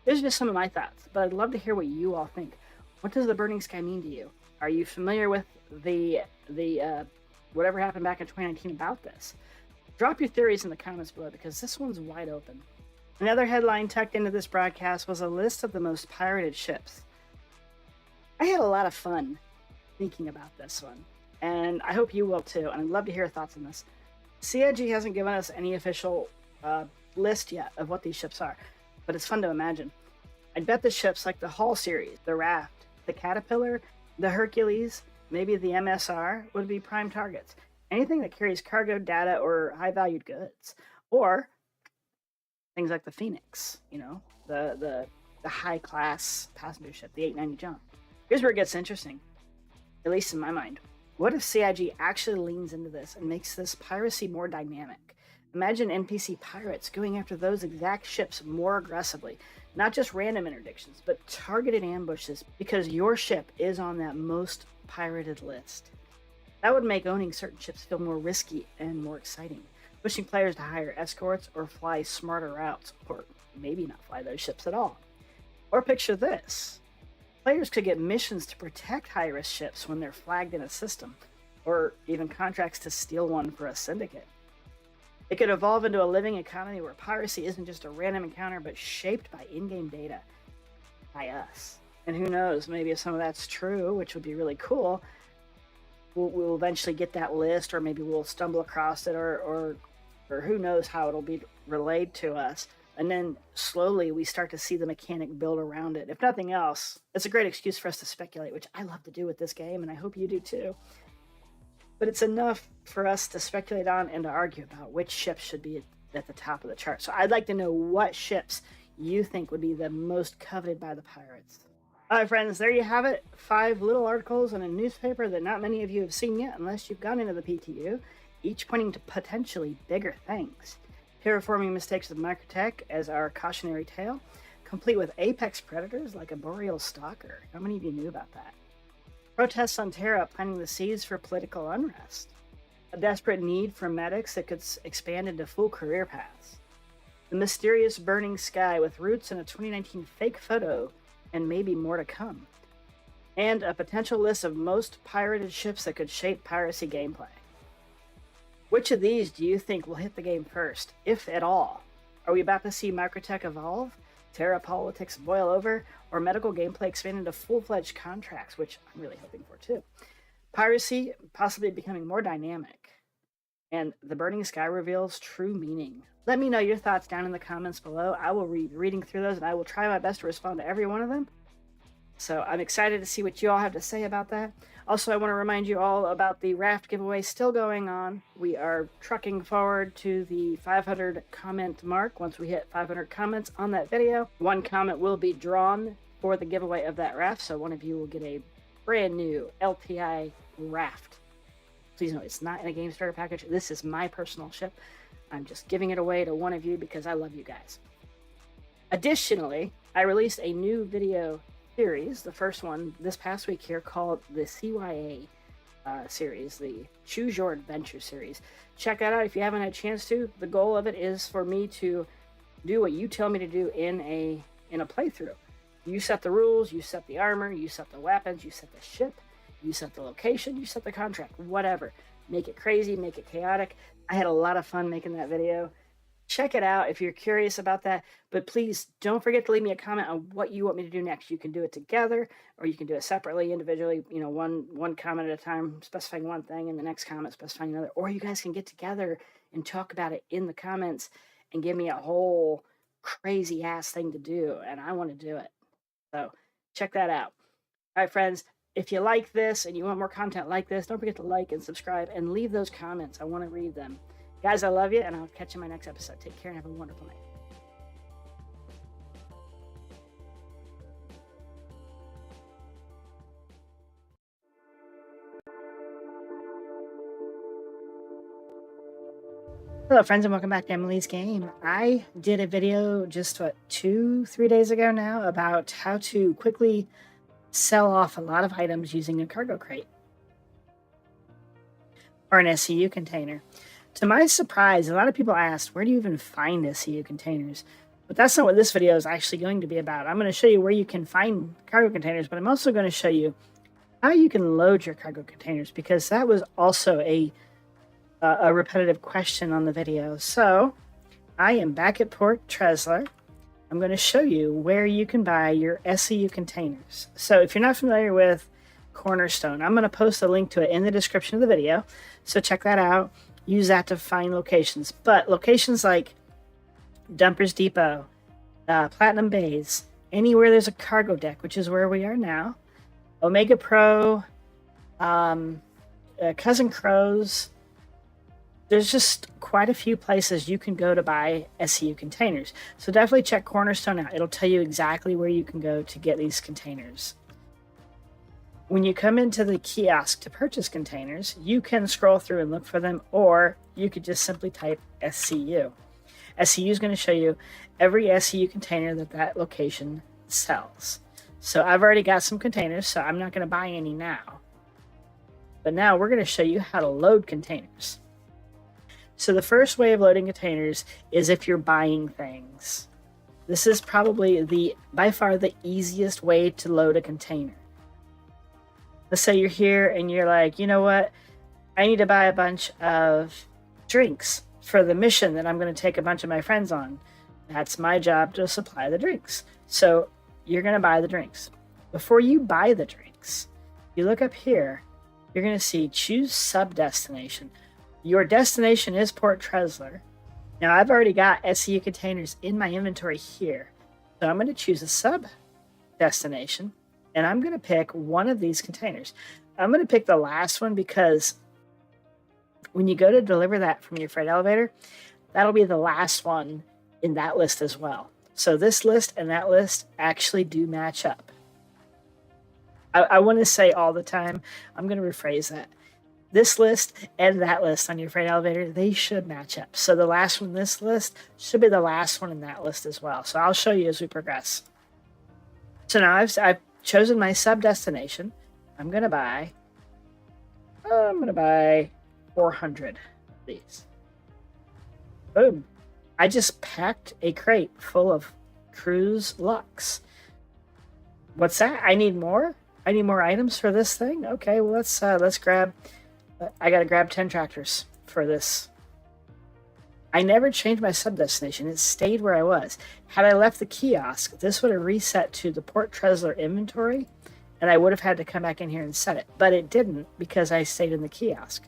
These are just some of my thoughts, but I'd love to hear what you all think. What does the burning sky mean to you? Are you familiar with the whatever happened back in 2019 about this? Drop your theories in the comments below, because this one's wide open. Another headline tucked into this broadcast was a list of the most pirated ships. I had a lot of fun thinking about this one, and I hope you will too, and I'd love to hear your thoughts on this. CIG hasn't given us any official list yet of what these ships are, but it's fun to imagine. I'd bet the ships like the Hull series, the Raft, the Caterpillar, the Hercules, maybe the MSR would be prime targets. Anything that carries cargo, data, or high-valued goods. Or things like the Phoenix, the high-class passenger ship, the 890 Jump. Here's where it gets interesting, at least in my mind. What if CIG actually leans into this and makes this piracy more dynamic? Imagine NPC pirates going after those exact ships more aggressively. Not just random interdictions, but targeted ambushes because your ship is on that most pirated list. That would make owning certain ships feel more risky and more exciting, pushing players to hire escorts or fly smarter routes, or maybe not fly those ships at all. Or picture this. Players could get missions to protect high-risk ships when they're flagged in a system, or even contracts to steal one for a syndicate. It could evolve into a living economy where piracy isn't just a random encounter, but shaped by in-game data by us. And who knows, maybe if some of that's true, which would be really cool, we'll eventually get that list, or maybe we'll stumble across it, or who knows how it'll be relayed to us. And then slowly we start to see the mechanic build around it. If nothing else, it's a great excuse for us to speculate, which I love to do with this game, and I hope you do too. But it's enough for us to speculate on and to argue about which ships should be at the top of the chart. So I'd like to know what ships you think would be the most coveted by the pirates. All right, friends, there you have it. 5 little articles in a newspaper that not many of you have seen yet, unless you've gone into the PTU, each pointing to potentially bigger things. Terraforming mistakes of Microtech as our cautionary tale, complete with apex predators like a boreal stalker. How many of you knew about that? Protests on Terra planting the seeds for political unrest. A desperate need for medics that could expand into full career paths. The mysterious burning sky with roots in a 2019 fake photo, and maybe more to come. And a potential list of most pirated ships that could shape piracy gameplay. Which of these do you think will hit the game first, if at all? Are we about to see Microtech evolve, Terra politics boil over, or medical gameplay expand into full-fledged contracts, which I'm really hoping for too? Piracy possibly becoming more dynamic, and the burning sky reveals true meaning. Let me know your thoughts down in the comments below. I will be reading through those, and I will try my best to respond to every one of them. So I'm excited to see what you all have to say about that. Also, I want to remind you all about the raft giveaway still going on. We are trucking forward to the 500 comment mark. Once we hit 500 comments on that video, one comment will be drawn for the giveaway of that raft. So one of you will get a brand new LTI raft. Please note, it's not in a game starter package. This is my personal ship. I'm just giving it away to one of you because I love you guys. Additionally, I released a new video series, the first one this past week here, called the CYA series, the Choose Your Adventure series. Check that out if you haven't had a chance to. The goal of it is for me to do what you tell me to do in a playthrough. You set the rules, you set the armor, you set the weapons, you set the ship, you set the location, you set the contract, whatever. Make it crazy, make it chaotic. I had a lot of fun making that video. Check it out if you're curious about that. But please don't forget to leave me a comment on what you want me to do next. You can do it together, or you can do it separately, individually. You know, one comment at a time, specifying one thing, and the next comment specifying another. Or you guys can get together and talk about it in the comments and give me a whole crazy ass thing to do. And I want to do it. So check that out. All right, friends. If you like this and you want more content like this, don't forget to like and subscribe and leave those comments. I want to read them. Guys, I love you, and I'll catch you in my next episode. Take care and have a wonderful night. Hello, friends, and welcome back to Emily's Game. I did a video just, 2-3 days ago now about how to quickly sell off a lot of items using a cargo crate or an SCU container. To my surprise, a lot of people asked, where do you even find SCU containers? But that's not what this video is actually going to be about. I'm going to show you where you can find cargo containers, but I'm also going to show you how you can load your cargo containers, because that was also a repetitive question on the video. So I am back at Port Tresler. I'm going to show you where you can buy your SCU containers. So if you're not familiar with Cornerstone, I'm going to post a link to it in the description of the video. So check that out. Use that to find locations. But locations like Dumpers Depot, Platinum Bays, anywhere there's a cargo deck, which is where we are now, Omega Pro, Cousin Crows, there's just quite a few places you can go to buy SCU containers. So definitely check Cornerstone out. It'll tell you exactly where you can go to get these containers. When you come into the kiosk to purchase containers, you can scroll through and look for them, or you could just simply type SCU. SCU is going to show you every SCU container that location sells. So I've already got some containers, so I'm not going to buy any now. But now we're going to show you how to load containers. So the first way of loading containers is if you're buying things. This is probably by far the easiest way to load a container. Let's say you're here and you're like, you know what? I need to buy a bunch of drinks for the mission that I'm going to take a bunch of my friends on. That's my job, to supply the drinks. So you're going to buy the drinks. Before you buy the drinks, you look up here, you're going to see choose sub-destination. Your destination is Port Tresler. Now I've already got SCU containers in my inventory here. So I'm going to choose a sub-destination, and I'm going to pick one of these containers. I'm going to pick the last one because when you go to deliver that from your freight elevator, that'll be the last one in that list as well. So this list and that list actually do match up. I want to say all the time. I'm going to rephrase that. This list and that list on your freight elevator, they should match up. So the last one in this list should be the last one in that list as well. So I'll show you as we progress. So now I've chosen my sub destination. I'm gonna buy 400 of these. Boom! I just packed a crate full of Cruise Lux. What's that? I need more. I need more items for this thing. Okay, well let's grab. I gotta grab 10 tractors for this. I never changed my sub destination. It stayed where I was. Had I left the kiosk, this would have reset to the Port Trezler inventory, and I would have had to come back in here and set it. But it didn't because I stayed in the kiosk.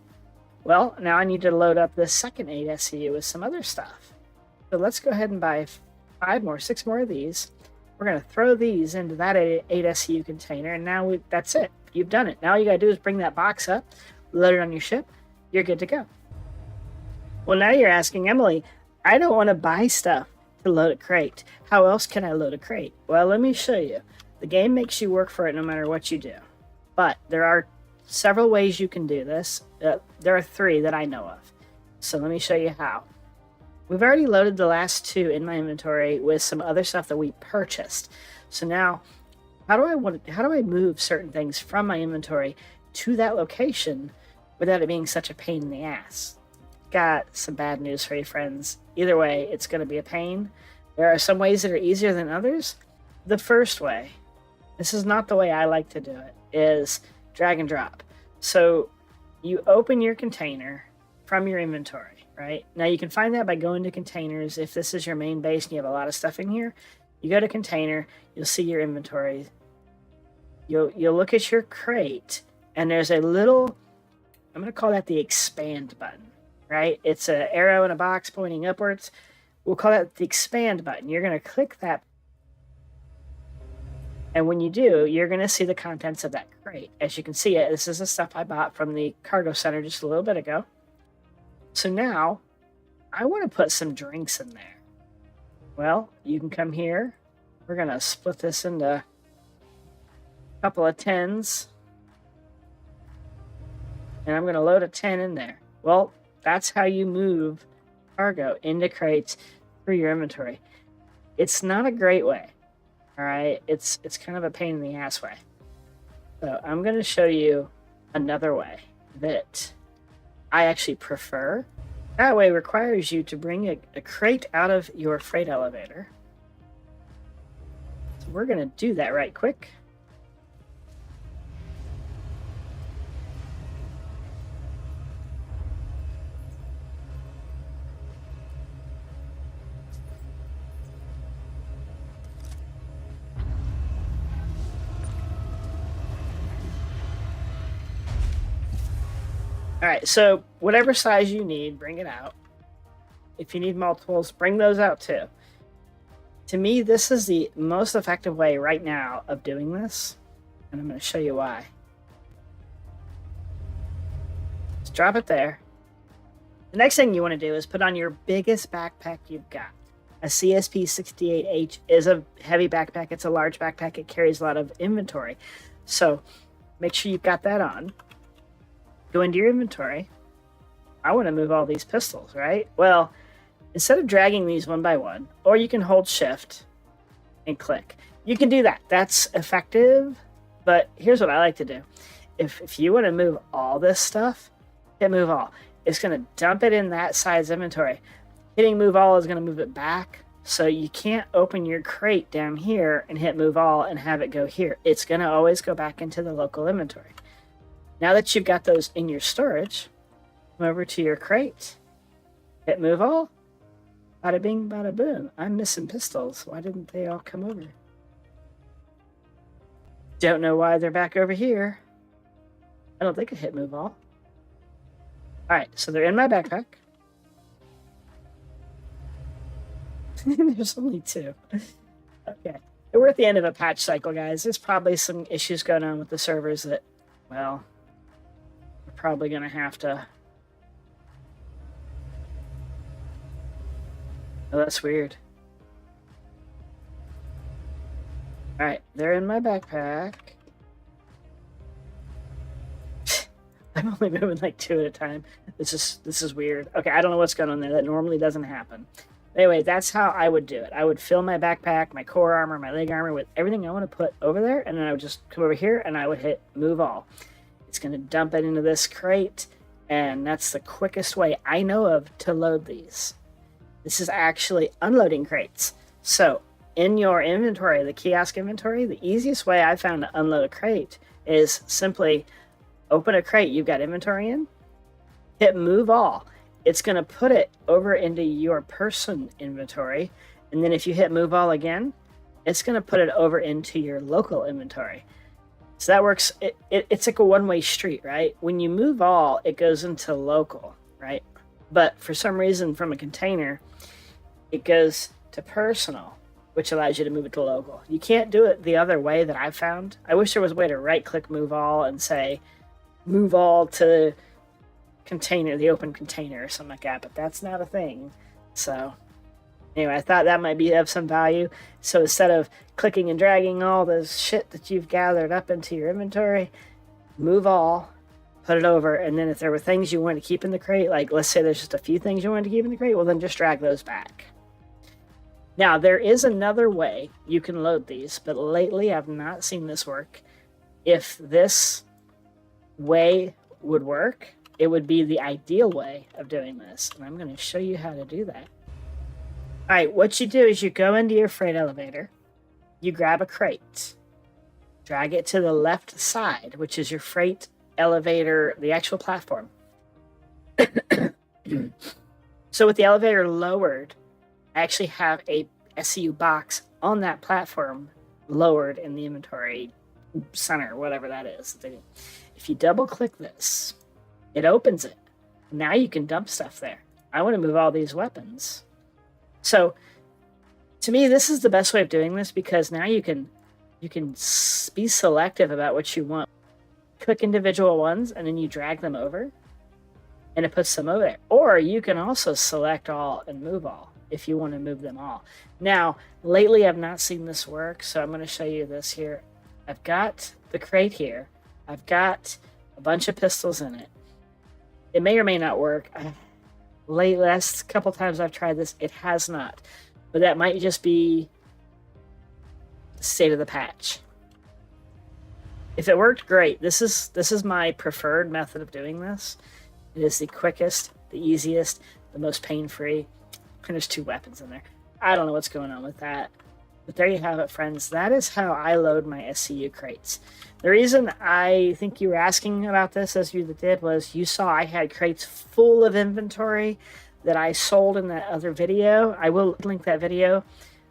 Well, now I need to load up this second 8 SCU with some other stuff. So let's go ahead and buy 6 more of these. We're going to throw these into that 8 SCU container, and now that's it. You've done it. Now all you got to do is bring that box up, load it on your ship, you're good to go. Well, now you're asking, Emily, I don't want to buy stuff to load a crate. How else can I load a crate? Well, let me show you. The game makes you work for it no matter what you do. But there are several ways you can do this. There are 3 that I know of. So let me show you how. We've already loaded the last 2 in my inventory with some other stuff that we purchased. So now, how do I move certain things from my inventory to that location without it being such a pain in the ass? Got some bad news for you, friends. Either way, it's going to be a pain. There are some ways that are easier than others. The first way, this is not the way I like to do it, is drag and drop. So you open your container from your inventory, right? Now you can find that by going to containers. If this is your main base and you have a lot of stuff in here, you go to container, you'll see your inventory. You'll look at your crate, and there's a little, I'm going to call that the expand button, right? It's an arrow in a box pointing upwards. We'll call that the expand button. You're going to click that. And when you do, you're going to see the contents of that crate. As you can see it, this is the stuff I bought from the cargo center just a little bit ago. So now, I want to put some drinks in there. Well, you can come here. We're going to split this into a couple of 10s. And I'm going to load a 10 in there. Well, that's how you move cargo into crates through your inventory. It's not a great way. All right, it's kind of a pain in the ass way. So I'm going to show you another way that I actually prefer. That way requires you to bring a crate out of your freight elevator. So we're going to do that right quick. All right, so whatever size you need, bring it out. If you need multiples, bring those out too. To me, this is the most effective way right now of doing this, and I'm going to show you why. Just drop it there. The next thing you want to do is put on your biggest backpack you've got. A CSP-68H is a heavy backpack. It's a large backpack. It carries a lot of inventory. So make sure you've got that on. Go into your inventory. I want to move all these pistols, right? Well, instead of dragging these one by one, or you can hold shift and click. You can do that. That's effective, but here's what I like to do. If you want to move all this stuff, hit move all. It's going to dump it in that size inventory. Hitting move all is going to move it back, so you can't open your crate down here and hit move all and have it go here. It's going to always go back into the local inventory. Now that you've got those in your storage, come over to your crate, hit move all, bada bing, bada boom. I'm missing pistols. Why didn't they all come over? Don't know why they're back over here. I don't think I hit move all. Alright, so they're in my backpack. There's only 2. Okay. We're at the end of a patch cycle, guys. There's probably some issues going on with the servers that, well, we're probably going to have to... Oh, that's weird. Alright, they're in my backpack. I'm only moving like 2 at a time. This is weird. Okay, I don't know what's going on there. That normally doesn't happen. Anyway, that's how I would do it. I would fill my backpack, my core armor, my leg armor with everything I want to put over there, and then I would just come over here and I would hit move all. It's going to dump it into this crate, and that's the quickest way I know of to load these. This is actually unloading crates. So in your inventory, the kiosk inventory, the easiest way I found to unload a crate is simply open a crate you've got inventory in, hit move all. It's going to put it over into your person inventory. And then if you hit move all again, it's going to put it over into your local inventory. So that works. It's like a one-way street, right? When you move all, it goes into local, right? But for some reason from a container, it goes to personal, which allows you to move it to local. You can't do it the other way that I've found. I wish there was a way to right-click move all and say move all to container, the open container or something like that, but that's not a thing. So anyway, I thought that might be of some value. So instead of clicking and dragging all the shit that you've gathered up into your inventory, move all, put it over, and then if there were things you wanted to keep in the crate, like let's say there's just a few things you wanted to keep in the crate, well then just drag those back. Now there is another way you can load these, but lately I've not seen this work. If this way would work, it would be the ideal way of doing this, and I'm going to show you how to do that. All right, what you do is you go into your freight elevator, you grab a crate, drag it to the left side, which is your freight elevator, the actual platform. So with the elevator lowered, I actually have a SCU box on that platform lowered in the inventory center, whatever that is. If you double click this, it opens it. Now you can dump stuff there. I want to move all these weapons. So to me, this is the best way of doing this because now you can be selective about what you want. Click individual ones and then you drag them over and it puts them over there. Or you can also select all and move all if you want to move them all. Now, lately I've not seen this work, so I'm going to show you this here. I've got the crate here. I've got a bunch of pistols in it. It may or may not work. Last couple times I've tried this, it has not. But that might just be the state of the patch. If it worked, great. This is my preferred method of doing this. It is the quickest, the easiest, the most pain-free. And there's 2 weapons in there. I don't know what's going on with that. But there you have it, friends. That is how I load my SCU crates. The reason I think you were asking about this, as you did, was you saw I had crates full of inventory that I sold in that other video. I will link that video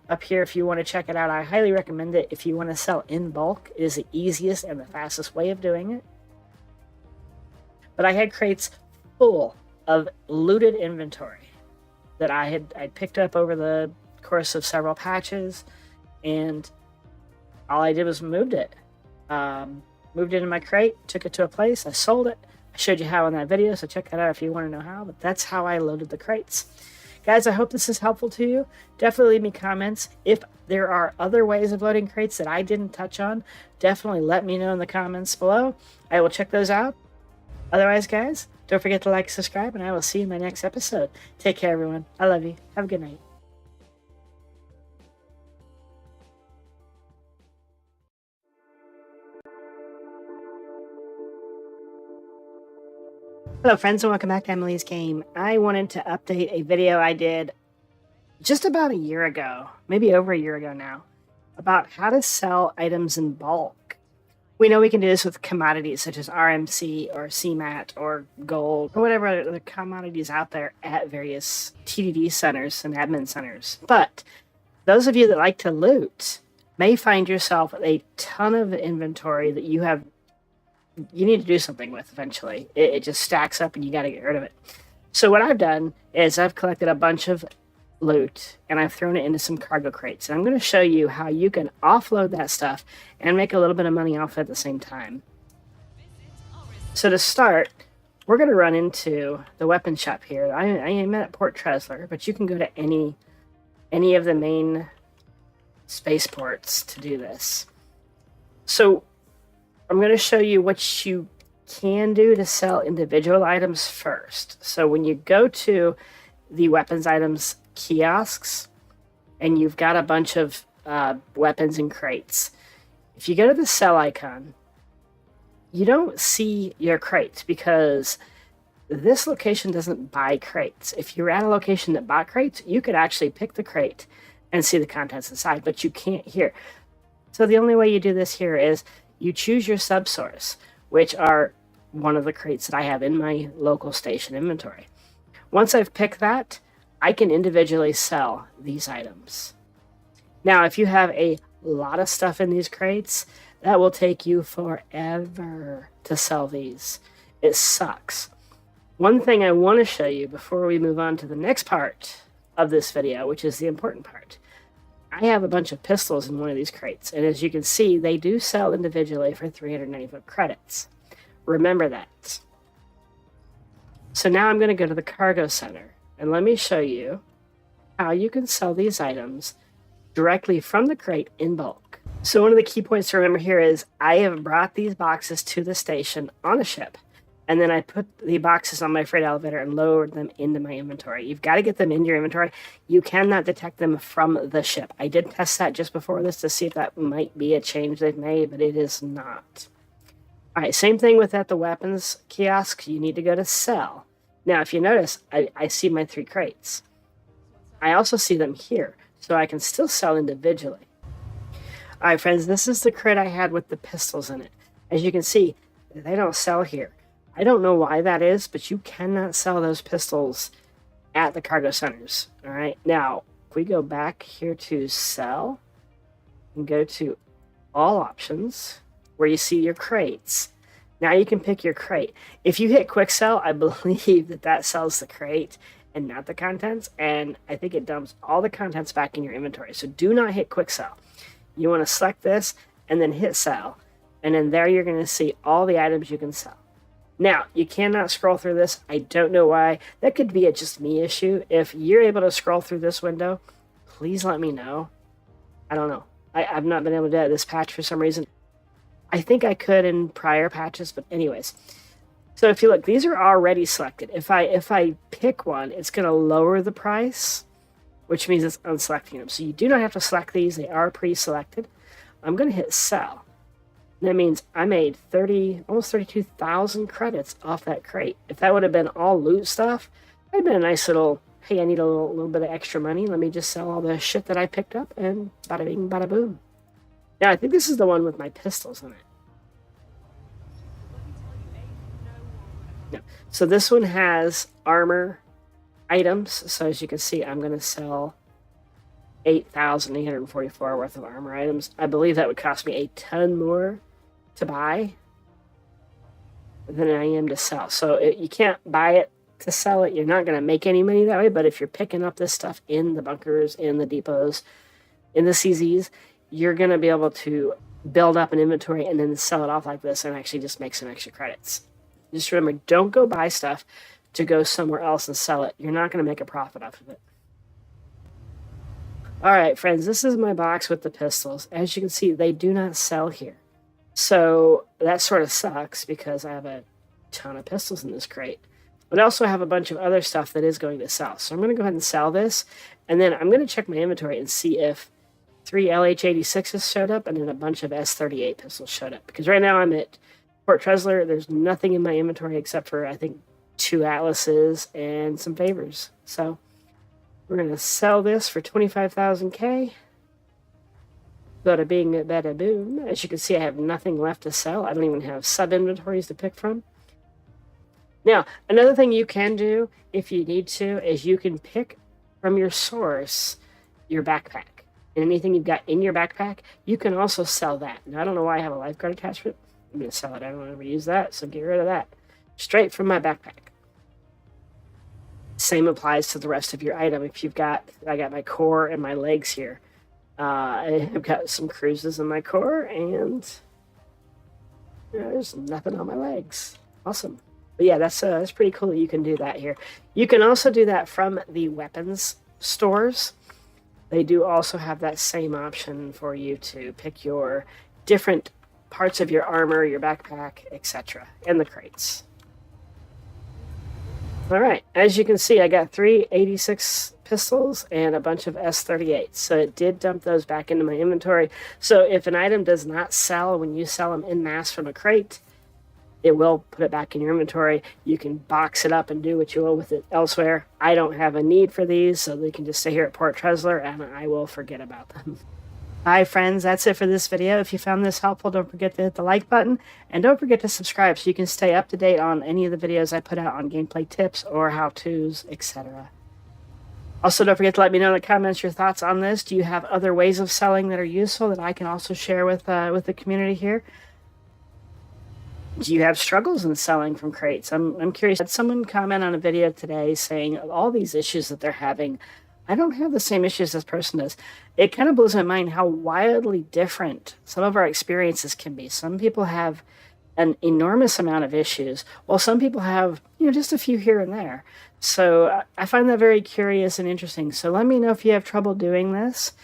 up here if you want to check it out. I highly recommend it if you want to sell in bulk. It is the easiest and the fastest way of doing it. But I had crates full of looted inventory that I'd picked up over the course of several patches, and all I did was moved it. Moved it in my crate, took it to a place, I sold it. I showed you how in that video, so check that out if you want to know how, but that's how I loaded the crates. Guys, I hope this is helpful to you. Definitely leave me comments. If there are other ways of loading crates that I didn't touch on, definitely let me know in the comments below. I will check those out. Otherwise, guys, don't forget to like, subscribe, and I will see you in my next episode. Take care, everyone. I love you. Have a good night. Hello friends and welcome back to Emily's Game. I wanted to update a video I did just about a year ago, maybe over a year ago now, about how to sell items in bulk. We know we can do this with commodities such as RMC or CMAT or gold or whatever other commodities out there at various TDD centers and admin centers. But those of you that like to loot may find yourself with a ton of inventory that you need to do something with eventually. It just stacks up and you got to get rid of it. So what I've done is I've collected a bunch of loot and I've thrown it into some cargo crates. And I'm going to show you how you can offload that stuff and make a little bit of money off it at the same time. So to start, we're going to run into the weapon shop here. I am at Port Tresler, but you can go to any of the main spaceports to do this. So I'm going to show you what you can do to sell individual items first. So when you go to the weapons items kiosks and you've got a bunch of weapons in crates, if you go to the sell icon, you don't see your crates because this location doesn't buy crates. If you're at a location that bought crates, you could actually pick the crate and see the contents inside, but you can't here. So the only way you do this here is you choose your subsource, which are one of the crates that I have in my local station inventory. Once I've picked that, I can individually sell these items. Now, if you have a lot of stuff in these crates, that will take you forever to sell these. It sucks. One thing I want to show you before we move on to the next part of this video, which is the important part. I have a bunch of pistols in one of these crates, and as you can see, they do sell individually for 395 credits. Remember that. So now I'm going to go to the cargo center, and let me show you how you can sell these items directly from the crate in bulk. So one of the key points to remember here is I have brought these boxes to the station on a ship, and then I put the boxes on my freight elevator and lowered them into my inventory. You've got to get them into your inventory. You cannot detect them from the ship. I did test that just before this to see if that might be a change they've made, but it is not. All right, same thing with at the weapons kiosk. You need to go to sell. Now, if you notice, I see my 3 crates. I also see them here, so I can still sell individually. All right, friends, this is the crate I had with the pistols in it. As you can see, they don't sell here. I don't know why that is, but you cannot sell those pistols at the cargo centers. All right, now, if we go back here to sell and go to all options where you see your crates, now you can pick your crate. If you hit quick sell, I believe that sells the crate and not the contents, and I think it dumps all the contents back in your inventory. So do not hit quick sell. You want to select this and then hit sell, and then there you're going to see all the items you can sell. Now, you cannot scroll through this. I don't know why. That could be a just me issue. If you're able to scroll through this window, please let me know. I don't know. I've not been able to do this patch for some reason. I think I could in prior patches, but anyways. So if you look, these are already selected. If I pick one, it's going to lower the price, which means it's unselecting them. So you do not have to select these. They are pre-selected. I'm going to hit sell. That means I made almost 32,000 credits off that crate. If that would have been all loot stuff, that'd been a nice little, hey, I need a little bit of extra money. Let me just sell all the shit that I picked up, and bada bing, bada boom. Now, I think this is the one with my pistols in it. No. So this one has armor items. So as you can see, I'm going to sell 8,844 worth of armor items. I believe that would cost me a ton more to buy than I am to sell. So you can't buy it to sell it. You're not going to make any money that way, but if you're picking up this stuff in the bunkers, in the depots, in the CZs, you're going to be able to build up an inventory and then sell it off like this and actually just make some extra credits. Just remember, don't go buy stuff to go somewhere else and sell it. You're not going to make a profit off of it. All right, friends, this is my box with the pistols. As you can see, they do not sell here. So that sort of sucks because I have a ton of pistols in this crate. But I also have a bunch of other stuff that is going to sell. So I'm going to go ahead and sell this. And then I'm going to check my inventory and see if 3 LH86s showed up and then a bunch of S38 pistols showed up. Because right now I'm at Port Trezler. There's nothing in my inventory except for, I think, 2 Atlases and some favors. So we're going to sell this for 25,000K. Bada bing, bada boom. As you can see, I have nothing left to sell. I don't even have sub-inventories to pick from. Now, another thing you can do, if you need to, is you can pick from your source your backpack. And anything you've got in your backpack, you can also sell that. Now, I don't know why I have a lifeguard attachment. I'm going to sell it. I don't ever use that, so get rid of that. Straight from my backpack. Same applies to the rest of your item. If you've got, I got my core and my legs here. I've got some cruises in my core, and there's nothing on my legs. Awesome. But yeah, that's pretty cool that you can do that here. You can also do that from the weapons stores. They do also have that same option for you to pick your different parts of your armor, your backpack, etc., and the crates. All right, as you can see, I got 3 86 pistols and a bunch of S38s. So it did dump those back into my inventory. So if an item does not sell when you sell them en masse from a crate, it will put it back in your inventory. You can box it up and do what you will with it elsewhere. I don't have a need for these, so they can just stay here at Port Trezler, and I will forget about them. Hi friends, that's it for this video. If you found this helpful, don't forget to hit the like button, and don't forget to subscribe so you can stay up to date on any of the videos I put out on gameplay tips or how-tos, etc. Also, don't forget to let me know in the comments your thoughts on this. Do you have other ways of selling that are useful that I can also share with the community here? Do you have struggles in selling from crates? I'm curious. I had someone comment on a video today saying all these issues that they're having. I don't have the same issues this person does. It kind of blows my mind how wildly different some of our experiences can be. Some people have an enormous amount of issues, while some people have, just a few here and there. So I find that very curious and interesting. So let me know if you have trouble doing this,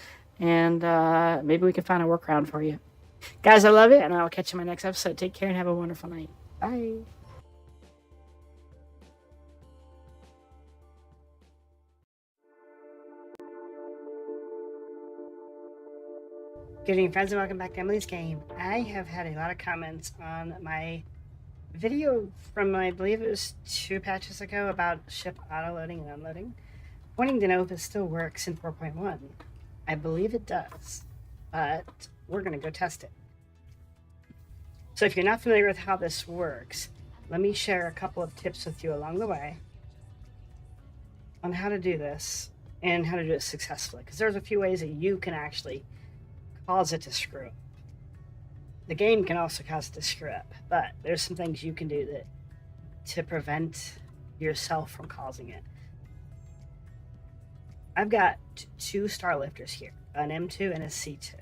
and maybe we can find a workaround for you. Guys, I love it, and I'll catch you in my next episode. Take care and have a wonderful night. Bye. Good evening, friends, and welcome back to Emily's Game. I have had a lot of comments on my video from, I believe it was 2 patches ago, about ship auto-loading and unloading, wanting to know if it still works in 4.1. I believe it does, but we're going to go test it. So if you're not familiar with how this works, let me share a couple of tips with you along the way on how to do this and how to do it successfully, because there's a few ways that you can actually cause it to screw up. The game can also cause it to screw up, but there's some things you can do to prevent yourself from causing it. I've got 2 star lifters here, an M2 and a C2.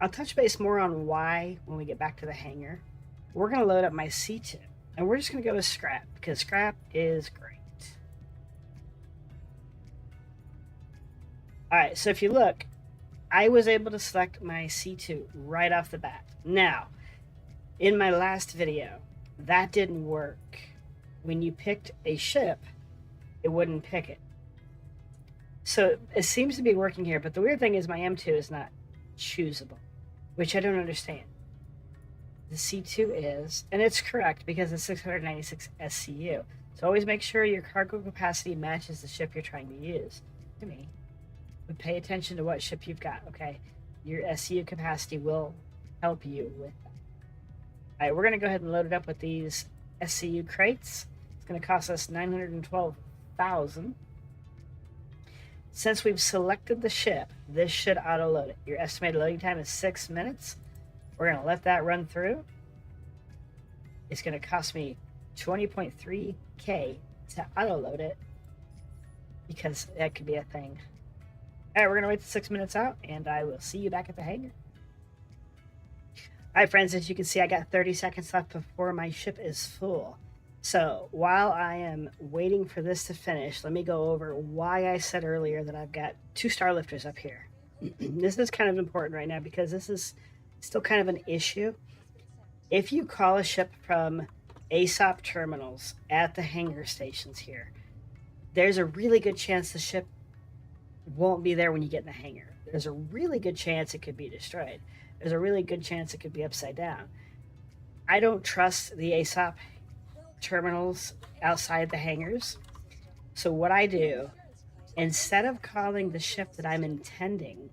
I'll touch base more on why when we get back to the hangar. We're going to load up my C2, and we're just going to go with scrap, because scrap is great. Alright, so if you look, I was able to select my C2 right off the bat. Now, in my last video, that didn't work. When you picked a ship, it wouldn't pick it. So it seems to be working here, but the weird thing is my M2 is not choosable, which I don't understand. The C2 is, and it's correct because it's 696 SCU. So always make sure your cargo capacity matches the ship you're trying to use. To me. But pay attention to what ship you've got, okay? Your SCU capacity will help you with that. All right, we're going to go ahead and load it up with these SCU crates. It's going to cost us 912,000. Since we've selected the ship, this should auto-load it. Your estimated loading time is 6 minutes. We're going to let that run through. It's going to cost me 20.3K to auto-load it, because that could be a thing. All right, we're going to wait the 6 minutes out, and I will see you back at the hangar. All right, friends, as you can see, I got 30 seconds left before my ship is full. So while I am waiting for this to finish, let me go over why I said earlier that I've got 2 star lifters up here. This is kind of important right now because this is still kind of an issue. If you call a ship from ASOP terminals at the hangar stations here, there's a really good chance the ship won't be there when you get in the hangar. There's a really good chance it could be destroyed. There's a really good chance it could be upside down. I don't trust the ASOP terminals outside the hangars. So what I do, instead of calling the ship that I'm intending,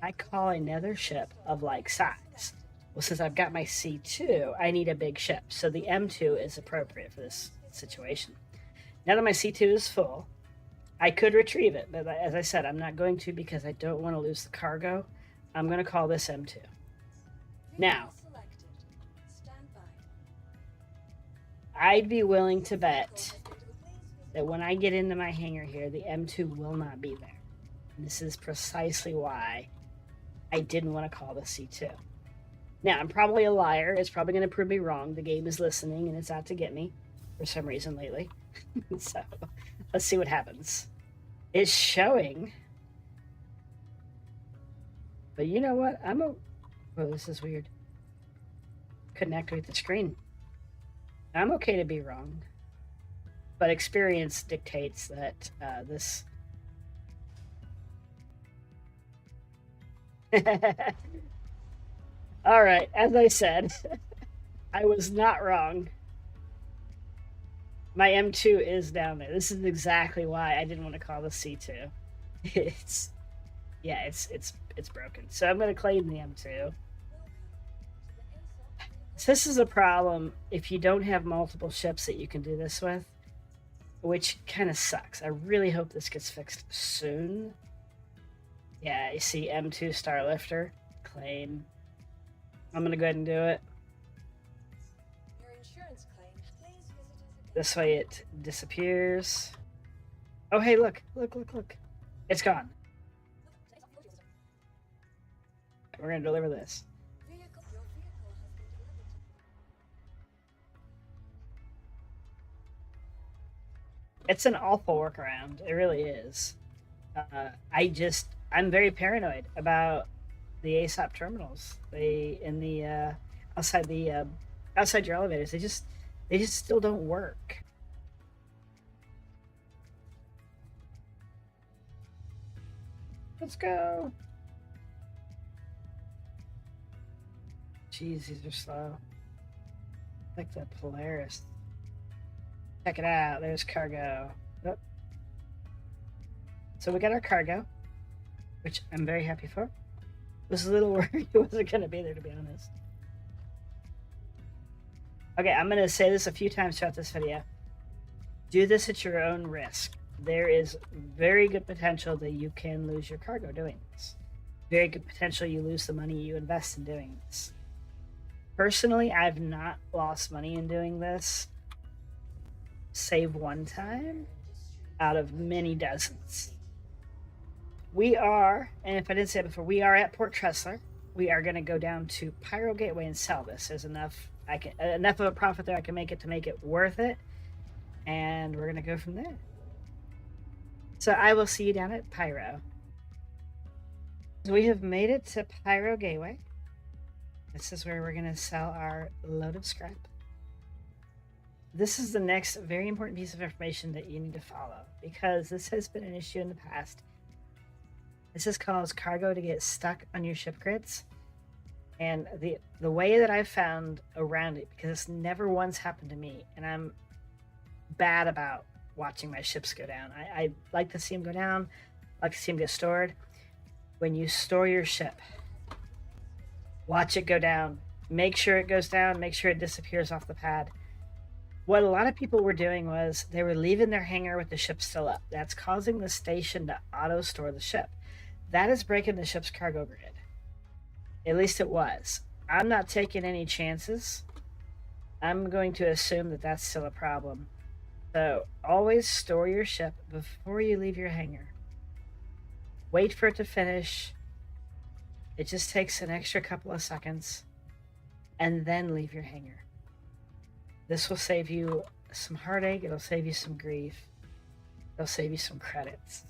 I call another ship of like size. Well, since I've got my C2, I need a big ship. So the M2 is appropriate for this situation. Now that my C2 is full, I could retrieve it, but as I said, I'm not going to because I don't want to lose the cargo. I'm going to call this M2. Now, I'd be willing to bet that when I get into my hangar here, the M2 will not be there. And this is precisely why I didn't want to call the C2. Now, I'm probably a liar. It's probably going to prove me wrong. The game is listening, and it's out to get me for some reason lately. So, let's see what happens. It's showing. But you know what? Oh, this is weird. couldn't activate the screen. I'm okay to be wrong, but experience dictates that this. All right, as I said, I was not wrong. My M2 is down there. This is exactly why I didn't want to call the C2. It's it's broken. So I'm going to claim the M2. So this is a problem if you don't have multiple ships that you can do this with, which kind of sucks. I really hope this gets fixed soon. Yeah, you see M2 Starlifter, claim. I'm going to go ahead and do it. Your insurance claim. Please visit us again. This way it disappears. Oh, hey, look. It's gone. We're going to deliver this. Your vehicle has been delivered. It's an awful workaround. It really is. I'm very paranoid about the ASOP terminals. They in the outside your elevators. They just still don't work. Let's go. Jeez, these are slow. Like the Polaris. Check it out. There's cargo. Oh. So we got our cargo, which I'm very happy for. Was a little worried it wasn't going to be there, to be honest. Okay, I'm going to say this a few times throughout this video. Do this at your own risk. There is very good potential that you can lose your cargo doing this. Very good potential you lose the money you invest in doing this. Personally, I've not lost money in doing this, save one time out of many dozens. We are, and if I didn't say it before, we are at Port Tressler. We are going to go down to Pyro Gateway and sell this. There's enough of a profit there I can make it worth it, and we're going to go from there. So I will see you down at Pyro. So we have made it to Pyro Gateway. This is where we're going to sell our load of scrap. This is the next very important piece of information that you need to follow, because this has been an issue in the past. This has caused cargo to get stuck on your ship grids. And the way that I've found around it, because this never once happened to me, and I'm bad about watching my ships go down. I like to see them go down, like to see them get stored. When you store your ship, watch it go down. Make sure it goes down. Make sure it disappears off the pad. What a lot of people were doing was they were leaving their hangar with the ship still up. That's causing the station to auto-store the ship. That is breaking the ship's cargo grid. At least it was. I'm not taking any chances. I'm going to assume that that's still a problem. So always store your ship before you leave your hangar. Wait for it to finish. It just takes an extra couple of seconds. And then leave your hangar. This will save you some heartache. It'll save you some grief. It'll save you some credits.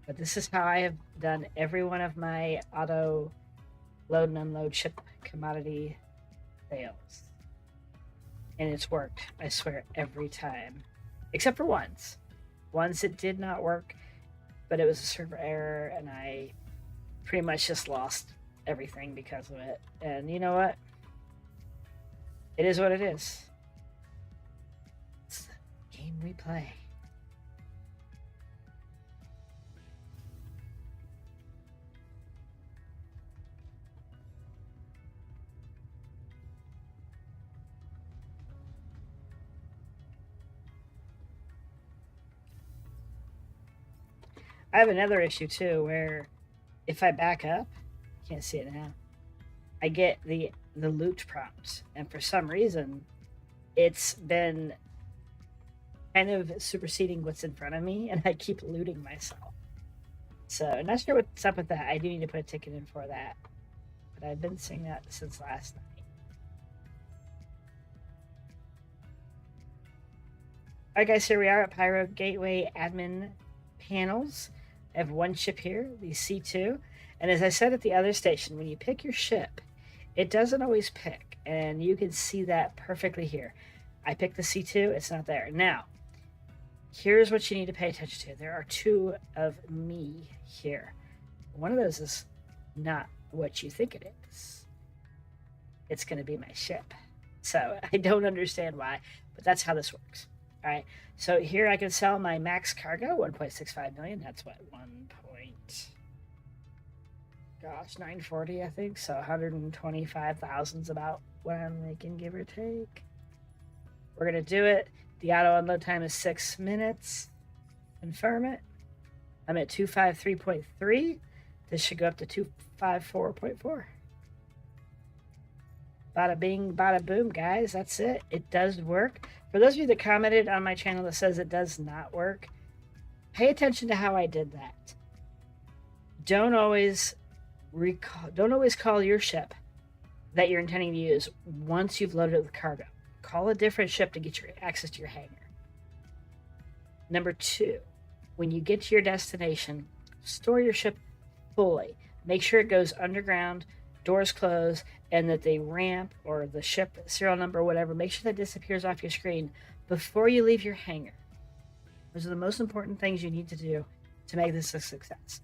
But this is how I have done every one of my auto load and unload ship commodity sales. And it's worked, I swear, every time. Except for once. Once it did not work, but it was a server error, and I pretty much just lost everything because of it. And you know what? It is what it is. It's the game we play. I have another issue too, where if I back up, can't see it now, I get the loot prompt, and for some reason, it's been kind of superseding what's in front of me, and I keep looting myself. So I'm not sure what's up with that. I do need to put a ticket in for that, but I've been seeing that since last night. Alright guys, here we are at Pyro Gateway admin panels. I have one ship here, the C2, and as I said at the other station, when you pick your ship, it doesn't always pick, and you can see that perfectly here. I picked the C2, it's not there. Now, here's what you need to pay attention to. There are two of me here. One of those is not what you think it is. It's going to be my ship. So I don't understand why, but that's how this works. All right. So here I can sell my max cargo, 1.65 million. That's what, 940, I think. So 125,000 is about what I'm making, give or take. We're going to do it. The auto unload time is 6 minutes. Confirm it. I'm at 253.3. This should go up to 254.4. Bada bing, bada boom, guys. That's it. It does work. For those of you that commented on my channel that says it does not work, pay attention to how I did that. Don't always call your ship that you're intending to use once you've loaded it with cargo. Call a different ship to get your access to your hangar. Number 2, when you get to your destination, store your ship fully. Make sure it goes underground, doors close, and that the ramp or the ship serial number or whatever, make sure that disappears off your screen before you leave your hangar. Those are the most important things you need to do to make this a success.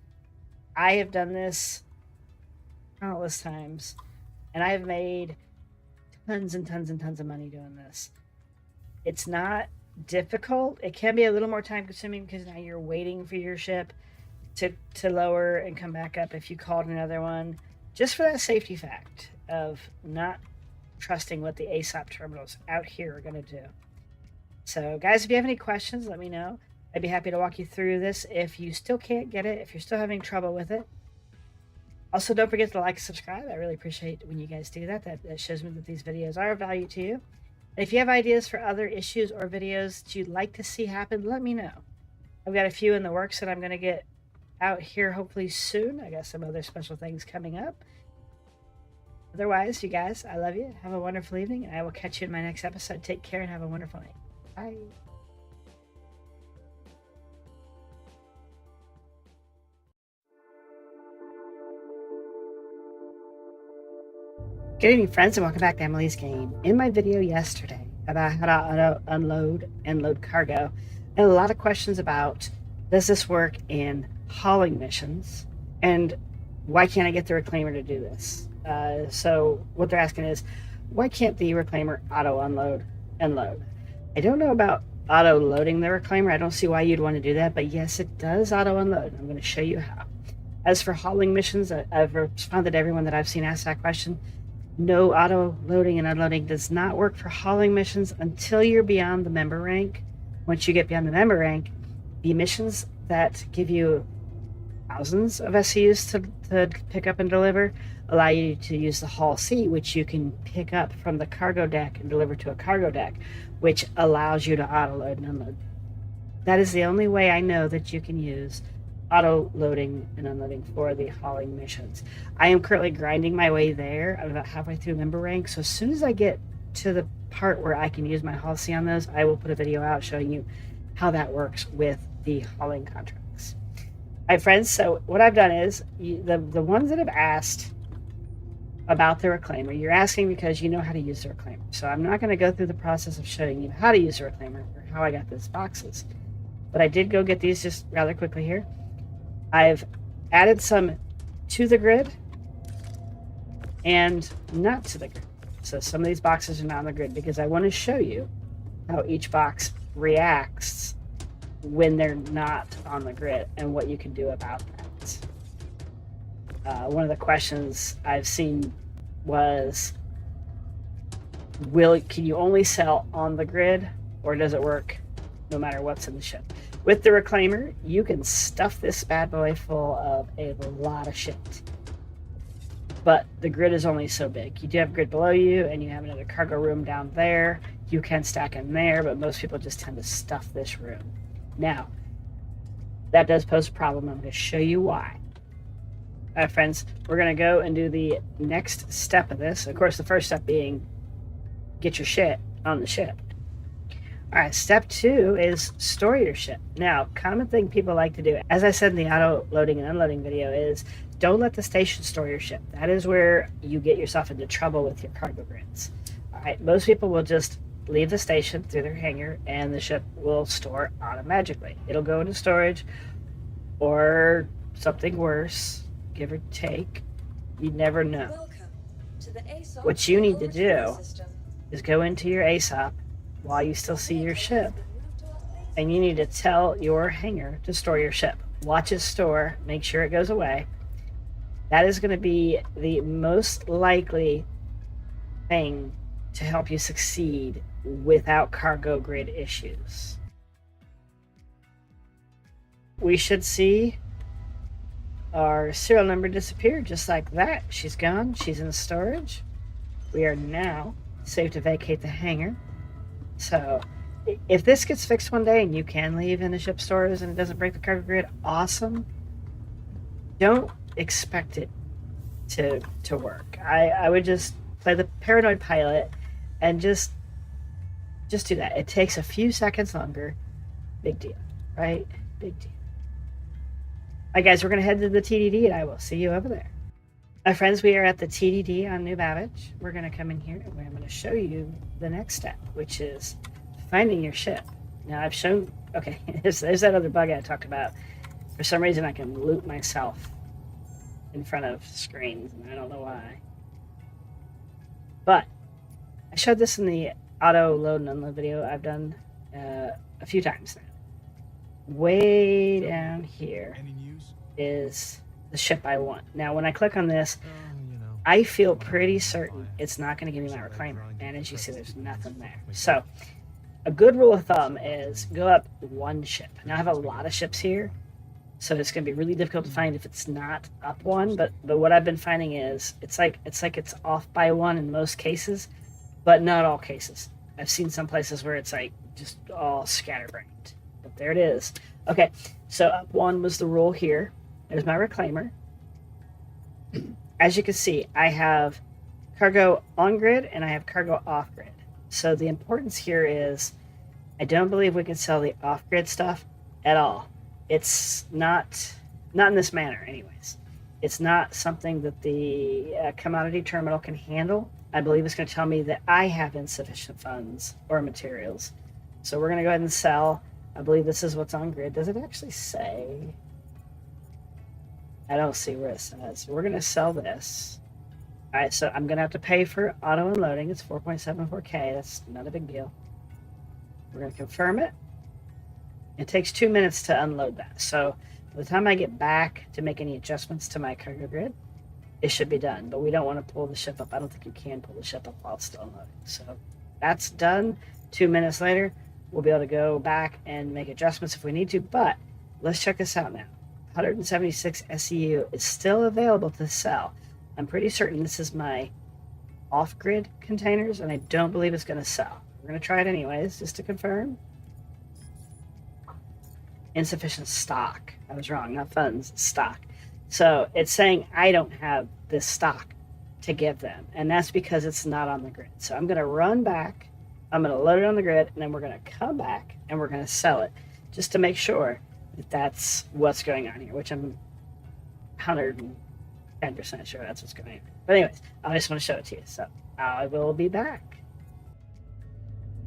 I have done this countless times, and I have made tons and tons and tons of money doing this. It's not difficult. It can be a little more time consuming because now you're waiting for your ship to lower and come back up if you called another one, just for that safety fact of not trusting what the ASOP terminals out here are going to do. So guys, if you have any questions, let me know. I'd be happy to walk you through this if you still can't get it, if you're still having trouble with it. Also, don't forget to like and subscribe. I really appreciate when you guys do that. That shows me that these videos are of value to you. And if you have ideas for other issues or videos that you'd like to see happen, let me know. I've got a few in the works that I'm going to get out here hopefully soon. I got some other special things coming up. Otherwise, you guys, I love you. Have a wonderful evening, and I will catch you in my next episode. Take care and have a wonderful night. Bye. Good evening, friends, and welcome back to Emily's Game. In my video yesterday about how to unload and load cargo, and a lot of questions about, does this work in hauling missions, and why can't I get the reclaimer to do this? So what they're asking is, why can't the reclaimer auto unload and load? I don't know about auto loading the reclaimer. I don't see why you'd want to do that, but yes, it does auto unload. I'm going to show you how. As for hauling missions, I've responded to everyone that I've seen ask that question. No, auto loading and unloading does not work for hauling missions until you're beyond the member rank. Once you get beyond the member rank, the missions that give you thousands of SCUs to pick up and deliver allow you to use the Haul C, which you can pick up from the cargo deck and deliver to a cargo deck, which allows you to auto load and unload. That is the only way I know that you can use auto loading and unloading for the hauling missions. I am currently grinding my way there. I'm about halfway through member rank, so as soon as I get to the part where I can use my Haul C on those, I will put a video out showing you how that works with the hauling contracts. All right, friends, so what I've done is, the ones that have asked about the reclaimer, you're asking because you know how to use the reclaimer. So I'm not going to go through the process of showing you how to use the reclaimer or how I got these boxes. But I did go get these just rather quickly here. I've added some to the grid and not to the grid. So some of these boxes are not on the grid because I want to show you how each box reacts when they're not on the grid and what you can do about that. One of the questions I've seen was, can you only sell on the grid, or does it work no matter what's in the ship? With the reclaimer, you can stuff this bad boy full of a lot of shit. But the grid is only so big. You do have a grid below you, and you have another cargo room down there. You can stack in there, but most people just tend to stuff this room. Now, that does pose a problem. I'm going to show you why. All right, friends, we're going to go and do the next step of this. Of course, the first step being get your shit on the ship. All right, step 2 is store your ship. Now, common thing people like to do, as I said in the auto loading and unloading video, is don't let the station store your ship. That is where you get yourself into trouble with your cargo grids. All right, most people will just leave the station through their hangar and the ship will store automatically. It'll go into storage or something worse, give or take. You never know. Welcome to the ASOP What you need to do system. is go into your ASOP while you still see your ship, and you need to tell your hangar to store your ship. Watch it store, make sure it goes away. That is going to be the most likely thing to help you succeed without cargo grid issues. We should see our serial number disappear just like that. She's gone. She's in storage. We are now safe to vacate the hangar. So if this gets fixed one day and you can leave in the ship stores and it doesn't break the cargo grid, awesome. Don't expect it to work. I would just play the paranoid pilot and just do that. It takes a few seconds longer. Big deal, right? Big deal. All right, guys, we're going to head to the TDD and I will see you over there. My friends, we are at the TDD on New Babbage. We're going to come in here and I'm going to show you the next step, which is finding your ship. Now, I've shown, okay, there's that other bug I talked about. For some reason, I can loot myself in front of screens, and I don't know why. But I showed this in the auto load and unload video I've done a few times now. Way down here is the ship I want. Now, when I click on this, I feel pretty certain it's not going to give me my reclaimer. And as you see, there's nothing there. So a good rule of thumb is go up one ship. Now, I have a lot of ships here, so it's going to be really difficult to find if it's not up one. But what I've been finding is it's like it's off by one in most cases, but not all cases. I've seen some places where it's like just all scatterbrained. But there it is. Okay, so up one was the rule here. There's my reclaimer. As you can see, I have cargo on grid and I have cargo off grid. So the importance here is I don't believe we can sell the off grid stuff at all. It's not in this manner anyways. It's not something that the commodity terminal can handle. I believe it's going to tell me that I have insufficient funds or materials. So we're going to go ahead and sell. I believe this is what's on grid. Does it actually say? I don't see where it says. We're going to sell this. All right, so I'm going to have to pay for auto unloading. It's 4.74K. That's not a big deal. We're going to confirm it. It takes 2 minutes to unload that. So by the time I get back to make any adjustments to my cargo grid, it should be done. But we don't want to pull the ship up. I don't think you can pull the ship up while it's still unloading. So that's done. 2 minutes later, we'll be able to go back and make adjustments if we need to. But let's check this out now. 176 SEU is still available to sell. I'm pretty certain this is my off-grid containers, and I don't believe it's going to sell. We're going to try it anyways, just to confirm. Insufficient stock. I was wrong, not funds, stock. So it's saying I don't have this stock to give them, and that's because it's not on the grid. So I'm going to run back, I'm going to load it on the grid, and then we're going to come back and we're going to sell it just to make sure that that's what's going on here, which I'm 110% sure that's what's going on. But anyways, I just want to show it to you. So I will be back.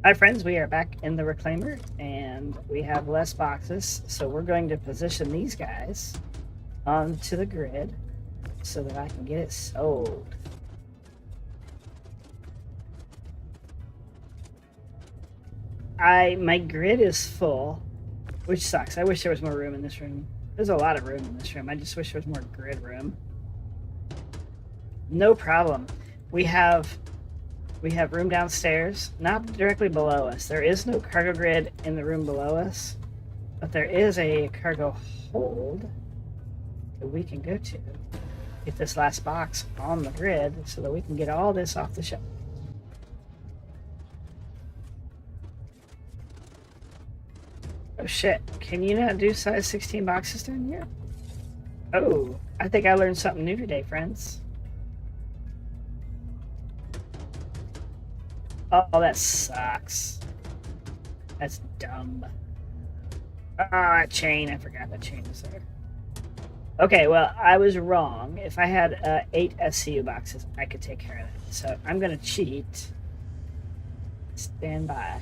Hi friends, we are back in the reclaimer and we have less boxes. So we're going to position these guys onto the grid so that I can get it sold. My grid is full, which sucks. I wish there was more room in this room. There's a lot of room in this room. I just wish there was more grid room. No problem. We have room downstairs, not directly below us. There is no cargo grid in the room below us, but there is a cargo hold that we can go to. Get this last box on the grid so that we can get all this off the ship. Oh shit, can you not do size 16 boxes down here? Oh, I think I learned something new today, friends. Oh, that sucks. That's dumb. Ah, chain. I forgot that chain was there. Okay, well, I was wrong. If I had 8 SCU boxes, I could take care of that. So I'm going to cheat. Stand by.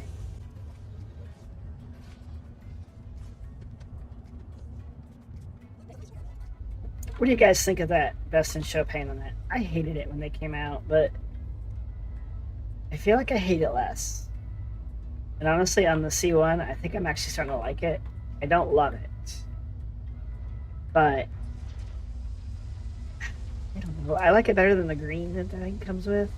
What do you guys think of that Best in Show paint on that? I hated it when they came out, but I feel like I hate it less. And honestly, on the C1, I think I'm actually starting to like it. I don't love it. But I don't know. I like it better than the green that I think comes with.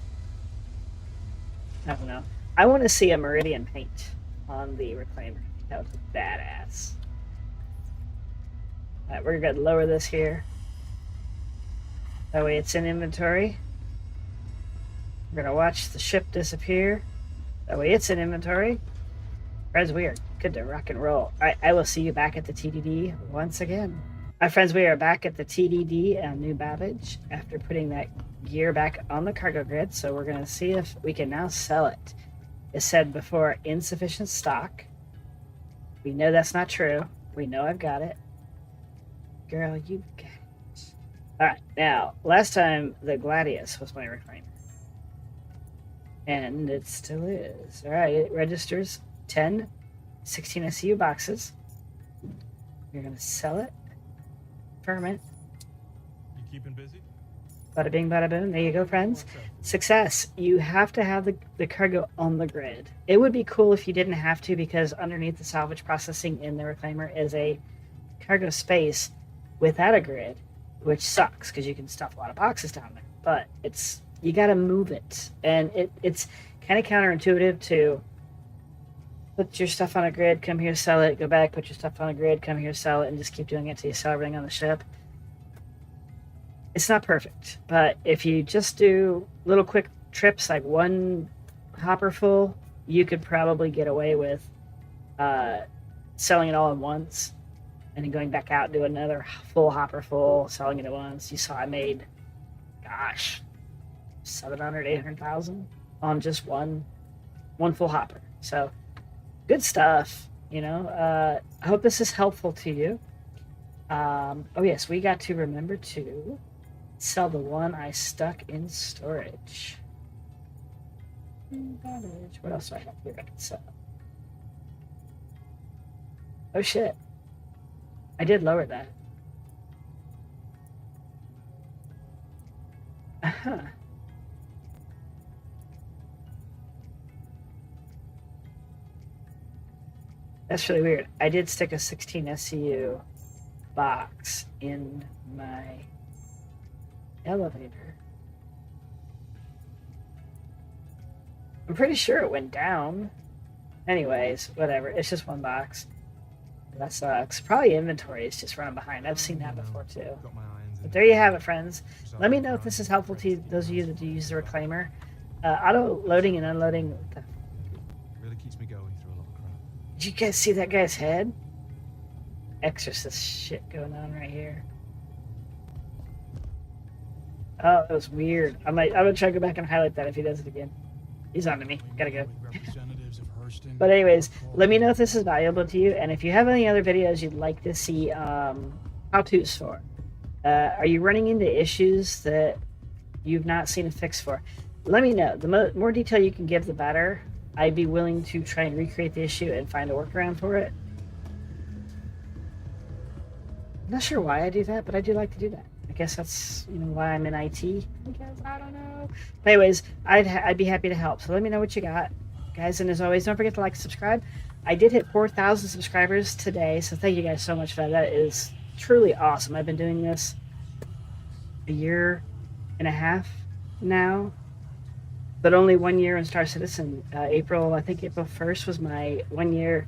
I don't know. I want to see a Meridian paint on the Reclaimer. That would be badass. Alright, we're going to lower this here. That way it's in inventory. We're going to watch the ship disappear. That way it's in inventory. Friends, we are good to rock and roll. I will see you back at the TDD once again. My friends, we are back at the TDD and New Babbage after putting that gear back on the cargo grid. So we're going to see if we can now sell it. It said before, insufficient stock. We know that's not true. We know I've got it. Girl, you got it. Alright, now, last time the Gladius was my Reclaimer. And it still is. Alright, it registers 10 16 SCU boxes. You're going to sell it. Firm it. You keeping busy? Bada bing, bada boom. There you go, friends. Success. You have to have the cargo on the grid. It would be cool if you didn't have to, because underneath the salvage processing in the Reclaimer is a cargo space without a grid, which sucks because you can stuff a lot of boxes down there. But you got to move it. And it's kind of counterintuitive to put your stuff on a grid, come here, sell it, go back, put your stuff on a grid, come here, sell it, and just keep doing it until you sell everything on the ship. It's not perfect, but if you just do little quick trips, like one hopper full, you could probably get away with selling it all at once, and then going back out, do another full hopper full, selling it at once. You saw I made, gosh, 700, 800,000 on just one full hopper. So good stuff, you know. I hope this is helpful to you. Oh yes, we got to remember to sell the one I stuck in storage. What else do I have here I can sell? Oh shit. I did lower that. Uh-huh. That's really weird. I did stick a 16 SCU box in my elevator. I'm pretty sure it went down. Anyways, whatever. It's just one box. That sucks. Probably inventory is just running behind. I've seen that before too. But there you have it, friends. Let me know if this is helpful to you, those of you that do use the Reclaimer. Auto loading and unloading. Really keeps me going through a lot of crap. Did you guys see that guy's head? Exorcist shit going on right here. Oh, that was weird. I'm gonna try to go back and highlight that if he does it again. He's on to me. Gotta go. But anyways, let me know if this is valuable to you, and if you have any other videos you'd like to see how-tos for. Are you running into issues that you've not seen a fix for? Let me know. The more detail you can give, the better. I'd be willing to try and recreate the issue and find a workaround for it. I'm not sure why I do that, but I do like to do that. I guess that's why I'm in IT. Because I don't know. But anyways, I'd be happy to help. So let me know what you got, guys. And as always, don't forget to like and subscribe. I did hit 4,000 subscribers today, so thank you guys so much for that. That is truly awesome. I've been doing this a year and a half now, but only 1 year in Star Citizen. I think April 1st was my 1 year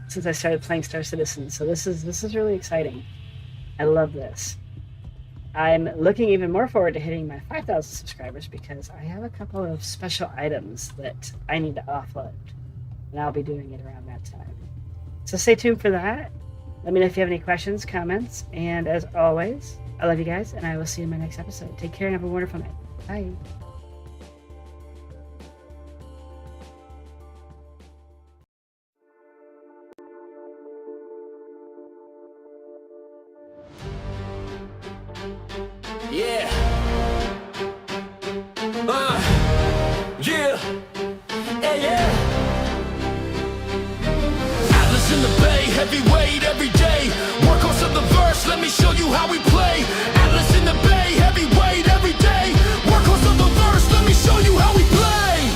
since I started playing Star Citizen. So this is really exciting. I love this. I'm looking even more forward to hitting my 5,000 subscribers because I have a couple of special items that I need to offload, and I'll be doing it around that time. So stay tuned for that. Let me know if you have any questions, comments, and as always, I love you guys, and I will see you in my next episode. Take care and have a wonderful night. Bye. Yeah. Yeah. Hey, yeah. Atlas in the bay, heavyweight every day. Workhorse of the verse, let me show you how we play. Atlas in the bay, heavyweight every day. Workhorse of the verse, let me show you how we play.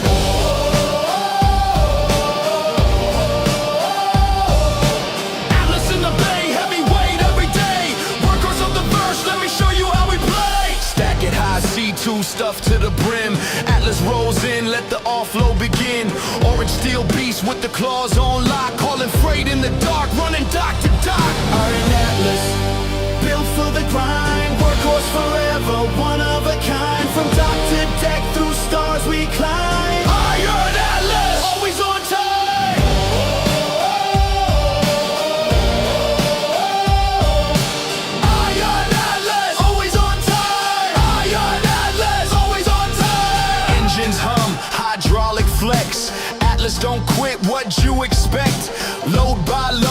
Atlas in the bay, heavyweight every day. Workhorse of the verse, let me show you how we play. Stack it high, C2 stuff to the brim. Atlas rolls in, let the offload begin. Orange steel beast with the claws on lock, calling freight in the dark, running dock to dock. Iron Atlas, built for the grind. Workhorse forever, one of a kind. From dock to deck, through stars we climb. Iron Atlas, always on time. Iron Atlas, always on time. Iron Atlas, always on time. Engines hum, hydraulic flex. Atlas don't quit, what you expect? Load by load,